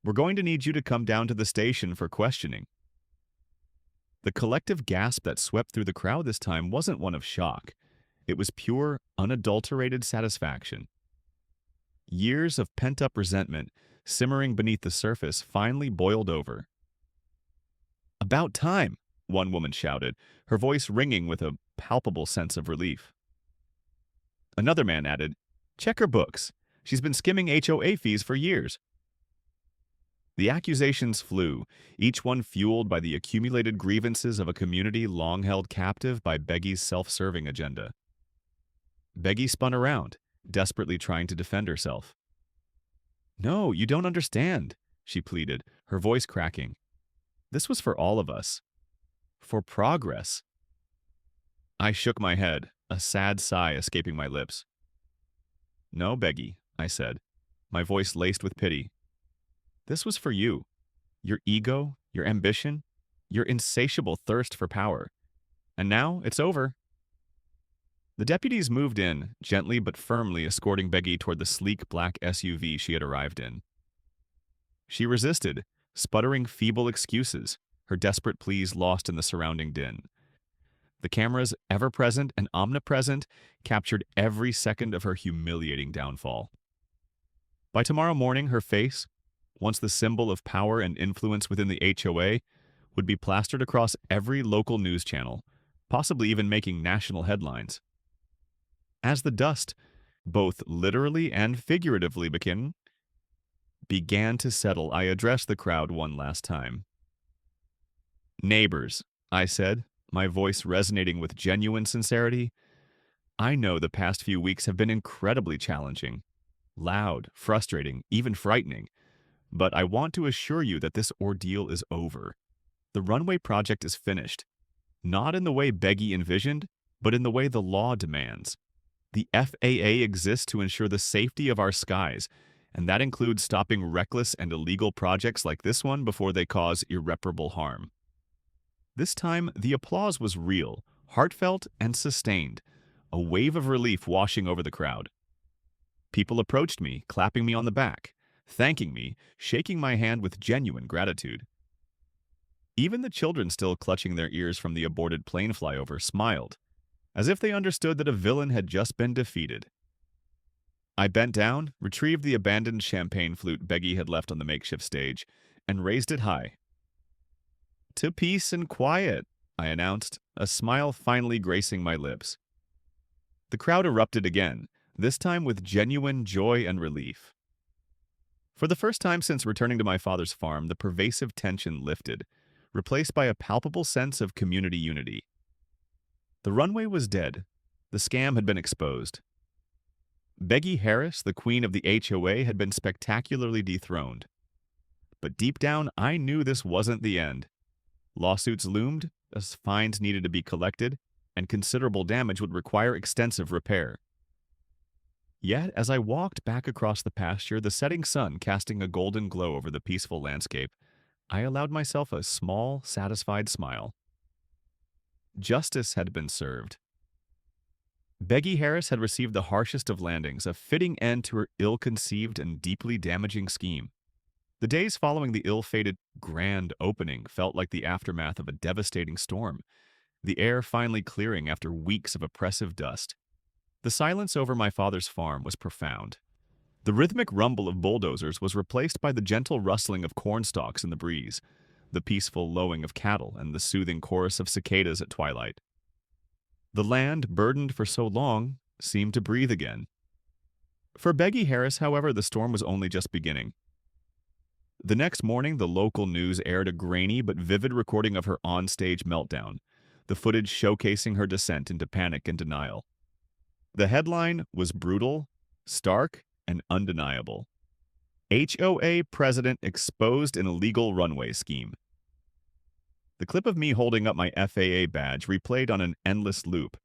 Speaker 1: "we're going to need you to come down to the station for questioning." The collective gasp that swept through the crowd this time wasn't one of shock. It was pure, unadulterated satisfaction. Years of pent-up resentment, simmering beneath the surface, finally boiled over. "About time," one woman shouted, her voice ringing with a palpable sense of relief. Another man added, "Check her books. She's been skimming HOA fees for years." The accusations flew, each one fueled by the accumulated grievances of a community long held captive by Beggy's self-serving agenda. Beggy spun around, desperately trying to defend herself. "No, you don't understand," she pleaded, her voice cracking. "This was for all of us. For progress." I shook my head, a sad sigh escaping my lips. "No, Beggy," I said, my voice laced with pity. "This was for you. Your ego, your ambition, your insatiable thirst for power. And now it's over." The deputies moved in, gently but firmly escorting Beggy toward the sleek black SUV she had arrived in. She resisted, sputtering feeble excuses, her desperate pleas lost in the surrounding din. The cameras, ever-present and omnipresent, captured every second of her humiliating downfall. By tomorrow morning, her face, once the symbol of power and influence within the HOA, would be plastered across every local news channel, possibly even making national headlines. As the dust, both literally and figuratively began to settle, I addressed the crowd one last time. "Neighbors," I said, my voice resonating with genuine sincerity, "I know the past few weeks have been incredibly challenging, loud, frustrating, even frightening, but I want to assure you that this ordeal is over. The runway project is finished, not in the way Beggy envisioned, but in the way the law demands. The FAA exists to ensure the safety of our skies, and that includes stopping reckless and illegal projects like this one before they cause irreparable harm." This time, the applause was real, heartfelt, and sustained, a wave of relief washing over the crowd. People approached me, clapping me on the back, thanking me, shaking my hand with genuine gratitude. Even the children still clutching their ears from the aborted plane flyover smiled, as if they understood that a villain had just been defeated. I bent down, retrieved the abandoned champagne flute Beggy had left on the makeshift stage, and raised it high. "To peace and quiet," I announced, a smile finally gracing my lips. The crowd erupted again, this time with genuine joy and relief. For the first time since returning to my father's farm, the pervasive tension lifted, replaced by a palpable sense of community unity. The runway was dead. The scam had been exposed. Beggy Harris, the queen of the HOA, had been spectacularly dethroned. But deep down, I knew this wasn't the end. Lawsuits loomed, as fines needed to be collected, and considerable damage would require extensive repair. Yet, as I walked back across the pasture, the setting sun casting a golden glow over the peaceful landscape, I allowed myself a small, satisfied smile. Justice had been served. Beggy Harris had received the harshest of landings, a fitting end to her ill-conceived and deeply damaging scheme. The days following the ill-fated grand opening felt like the aftermath of a devastating storm, the air finally clearing after weeks of oppressive dust. The silence over my father's farm was profound. The rhythmic rumble of bulldozers was replaced by the gentle rustling of corn stalks in the breeze, the peaceful lowing of cattle, and the soothing chorus of cicadas at twilight. The land, burdened for so long, seemed to breathe again. For Beggy Harris, however, the storm was only just beginning. The next morning, the local news aired a grainy but vivid recording of her on-stage meltdown, the footage showcasing her descent into panic and denial. The headline was brutal, stark, and undeniable. HOA president exposed in illegal runway scheme. The clip of me holding up my FAA badge replayed on an endless loop,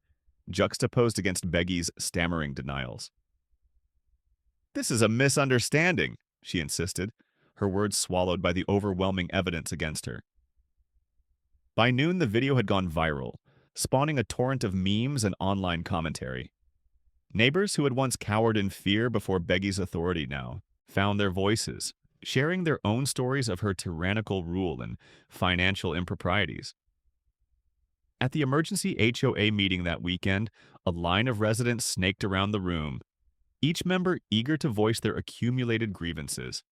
Speaker 1: juxtaposed against Beggy's stammering denials. "This is a misunderstanding," she insisted, her words swallowed by the overwhelming evidence against her. By noon, the video had gone viral, spawning a torrent of memes and online commentary. Neighbors who had once cowered in fear before Beggy's authority now found their voices, sharing their own stories of her tyrannical rule and financial improprieties. At the emergency HOA meeting that weekend, a line of residents snaked around the room, each member eager to voice their accumulated grievances.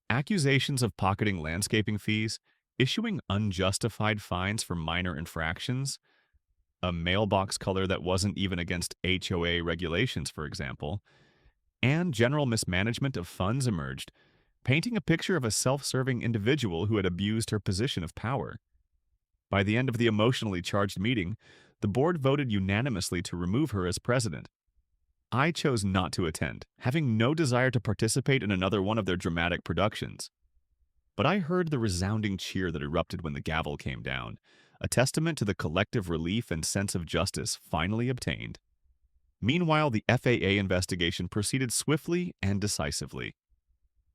Speaker 1: Accusations of pocketing landscaping fees, issuing unjustified fines for minor infractions, a mailbox color that wasn't even against HOA regulations, for example, and general mismanagement of funds emerged, painting a picture of a self-serving individual who had abused her position of power. By the end of the emotionally charged meeting, the board voted unanimously to remove her as president. I chose not to attend, having no desire to participate in another one of their dramatic productions. But I heard the resounding cheer that erupted when the gavel came down, a testament to the collective relief and sense of justice finally obtained. Meanwhile, the FAA investigation proceeded swiftly and decisively.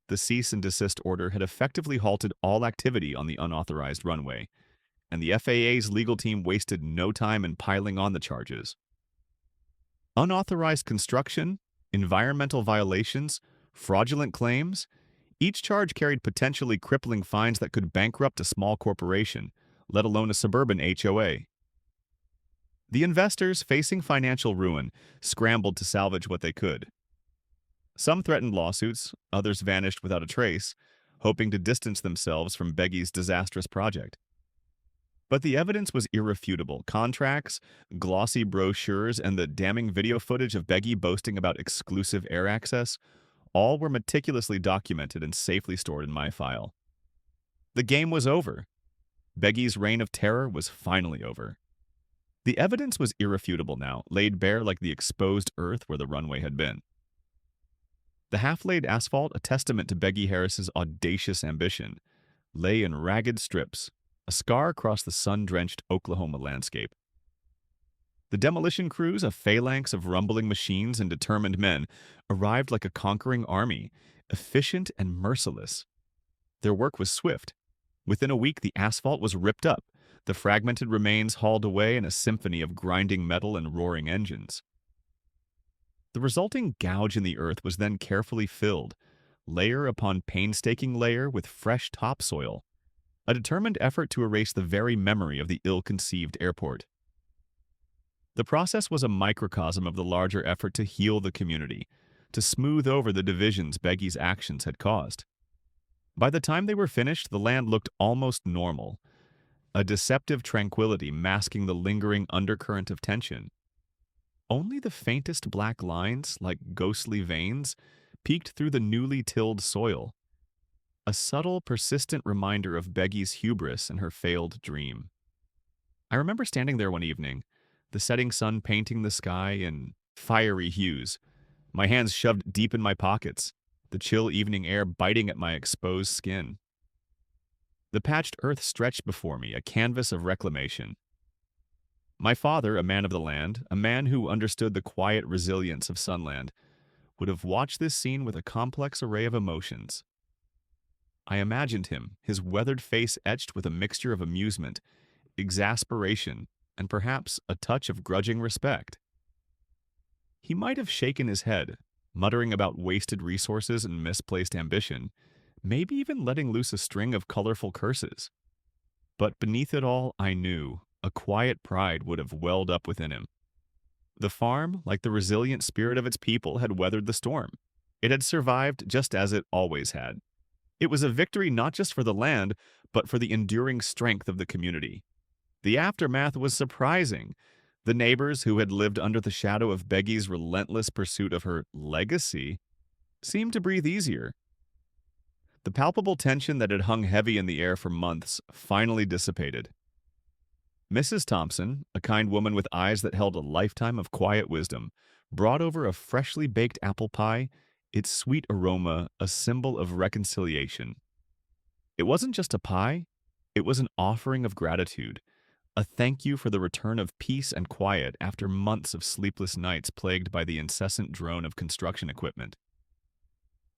Speaker 1: The cease and desist order had effectively halted all activity on the unauthorized runway, and the FAA's legal team wasted no time in piling on the charges. Unauthorized construction, environmental violations, fraudulent claims, each charge carried potentially crippling fines that could bankrupt a small corporation, let alone a suburban HOA. The investors, facing financial ruin, scrambled to salvage what they could. Some threatened lawsuits, others vanished without a trace, hoping to distance themselves from Beggy's disastrous project. But the evidence was irrefutable. Contracts, glossy brochures, and the damning video footage of Beggy boasting about exclusive air access, all were meticulously documented and safely stored in my file. The game was over. Beggy's reign of terror was finally over. The evidence was irrefutable now, laid bare like the exposed earth where the runway had been. The half-laid asphalt, a testament to Beggy Harris's audacious ambition, lay in ragged strips, a scar across the sun-drenched Oklahoma landscape. The demolition crews, a phalanx of rumbling machines and determined men, arrived like a conquering army, efficient and merciless. Their work was swift. Within a week, the asphalt was ripped up, the fragmented remains hauled away in a symphony of grinding metal and roaring engines. The resulting gouge in the earth was then carefully filled, layer upon painstaking layer with fresh topsoil, a determined effort to erase the very memory of the ill-conceived airport. The process was a microcosm of the larger effort to heal the community, to smooth over the divisions Beggy's actions had caused. By the time they were finished, the land looked almost normal, a deceptive tranquility masking the lingering undercurrent of tension. Only the faintest black lines, like ghostly veins, peeked through the newly tilled soil, a subtle, persistent reminder of Beggy's hubris and her failed dream. I remember standing there one evening, the setting sun painting the sky in fiery hues, my hands shoved deep in my pockets, the chill evening air biting at my exposed skin. The patched earth stretched before me, a canvas of reclamation. My father, a man of the land, a man who understood the quiet resilience of Sunland, would have watched this scene with a complex array of emotions. I imagined him, his weathered face etched with a mixture of amusement, exasperation, and perhaps a touch of grudging respect. He might have shaken his head, muttering about wasted resources and misplaced ambition, maybe even letting loose a string of colorful curses. But beneath it all, I knew a quiet pride would have welled up within him. The farm, like the resilient spirit of its people, had weathered the storm. It had survived just as it always had. It was a victory not just for the land, but for the enduring strength of the community. The aftermath was surprising. The neighbors who had lived under the shadow of Beggy's relentless pursuit of her legacy seemed to breathe easier. The palpable tension that had hung heavy in the air for months finally dissipated. Mrs. Thompson, a kind woman with eyes that held a lifetime of quiet wisdom, brought over a freshly baked apple pie, its sweet aroma a symbol of reconciliation. It wasn't just a pie, it was an offering of gratitude, a thank you for the return of peace and quiet after months of sleepless nights plagued by the incessant drone of construction equipment.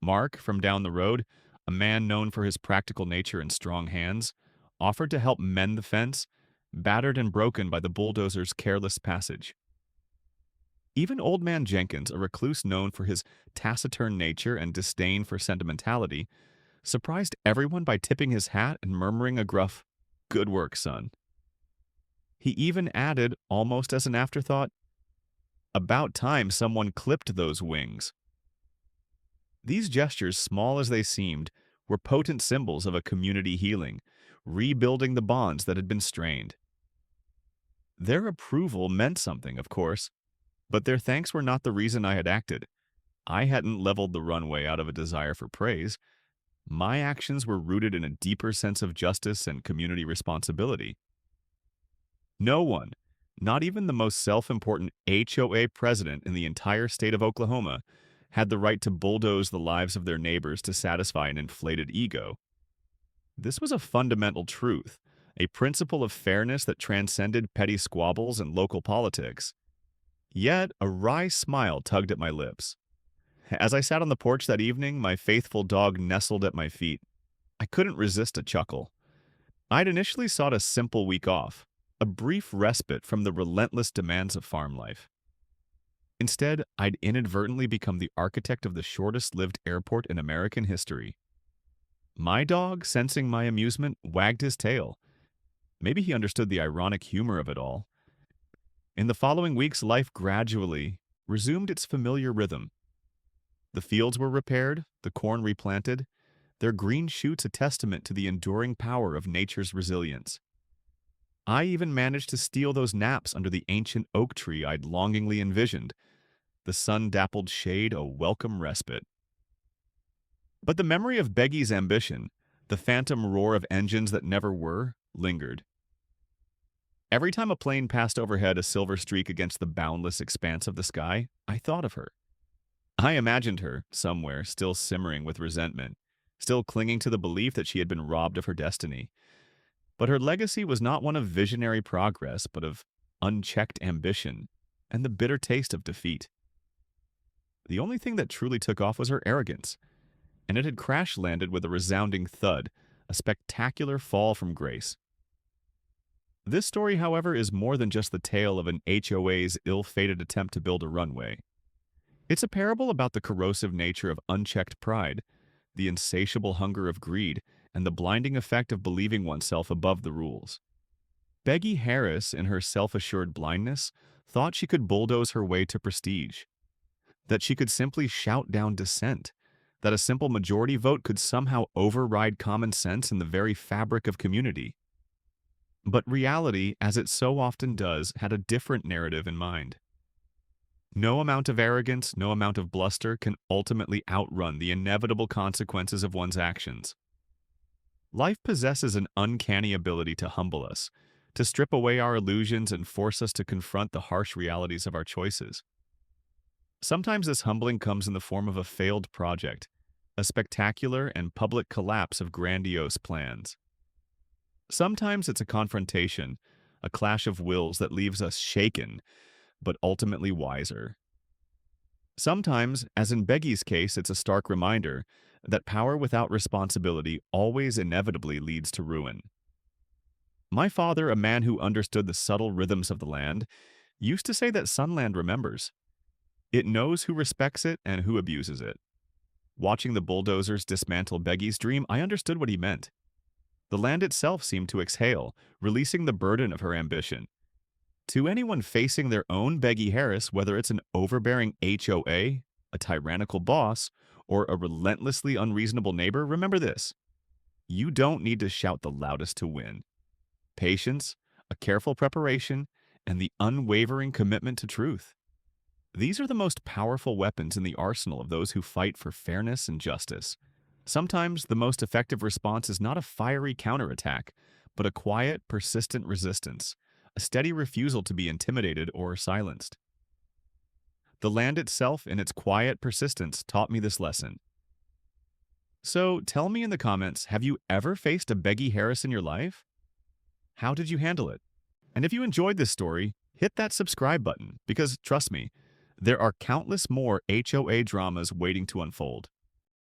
Speaker 1: Mark, from down the road, a man known for his practical nature and strong hands, offered to help mend the fence, battered and broken by the bulldozer's careless passage. Even Old Man Jenkins, a recluse known for his taciturn nature and disdain for sentimentality, surprised everyone by tipping his hat and murmuring a gruff, "Good work, son." He even added, almost as an afterthought, "About time someone clipped those wings." These gestures, small as they seemed, were potent symbols of a community healing, rebuilding the bonds that had been strained. Their approval meant something, of course, but their thanks were not the reason I had acted. I hadn't leveled the runway out of a desire for praise. My actions were rooted in a deeper sense of justice and community responsibility. No one, not even the most self-important HOA president in the entire state of Oklahoma, had the right to bulldoze the lives of their neighbors to satisfy an inflated ego. This was a fundamental truth, a principle of fairness that transcended petty squabbles and local politics. Yet a wry smile tugged at my lips. As I sat on the porch that evening, my faithful dog nestled at my feet. I couldn't resist a chuckle. I'd initially sought a simple week off, a brief respite from the relentless demands of farm life. Instead, I'd inadvertently become the architect of the shortest-lived airport in American history. My dog, sensing my amusement, wagged his tail. Maybe he understood the ironic humor of it all. In the following weeks, life gradually resumed its familiar rhythm. The fields were repaired, the corn replanted, their green shoots a testament to the enduring power of nature's resilience. I even managed to steal those naps under the ancient oak tree I'd longingly envisioned, the sun-dappled shade a welcome respite. But the memory of Beggy's ambition, the phantom roar of engines that never were, lingered. Every time a plane passed overhead a silver streak against the boundless expanse of the sky, I thought of her. I imagined her, somewhere, still simmering with resentment, still clinging to the belief that she had been robbed of her destiny. But her legacy was not one of visionary progress, but of unchecked ambition and the bitter taste of defeat. The only thing that truly took off was her arrogance, and it had crash-landed with a resounding thud, a spectacular fall from grace. This story, however, is more than just the tale of an HOA's ill-fated attempt to build a runway. It's a parable about the corrosive nature of unchecked pride, the insatiable hunger of greed, and the blinding effect of believing oneself above the rules. Beggy Harris, in her self-assured blindness, thought she could bulldoze her way to prestige, that she could simply shout down dissent, that a simple majority vote could somehow override common sense in the very fabric of community. But reality, as it so often does, had a different narrative in mind. No amount of arrogance, no amount of bluster can ultimately outrun the inevitable consequences of one's actions. Life possesses an uncanny ability to humble us, to strip away our illusions and force us to confront the harsh realities of our choices. Sometimes this humbling comes in the form of a failed project, a spectacular and public collapse of grandiose plans. Sometimes it's a confrontation, a clash of wills that leaves us shaken, but ultimately wiser. Sometimes, as in Beggy's case, it's a stark reminder that power without responsibility always inevitably leads to ruin. My father, a man who understood the subtle rhythms of the land, used to say that Sunland remembers. It knows who respects it and who abuses it. Watching the bulldozers dismantle Beggy's dream, I understood what he meant. The land itself seemed to exhale, releasing the burden of her ambition. To anyone facing their own Beggy Harris, whether it's an overbearing HOA, a tyrannical boss, or a relentlessly unreasonable neighbor, remember this. You don't need to shout the loudest to win. Patience, a careful preparation, and the unwavering commitment to truth. These are the most powerful weapons in the arsenal of those who fight for fairness and justice. Sometimes the most effective response is not a fiery counterattack, but a quiet, persistent resistance, a steady refusal to be intimidated or silenced. The land itself, in its quiet persistence, taught me this lesson. So tell me in the comments, have you ever faced a Beggy Harris in your life? How did you handle it? And if you enjoyed this story, hit that subscribe button because, trust me, there are countless more HOA dramas waiting to unfold.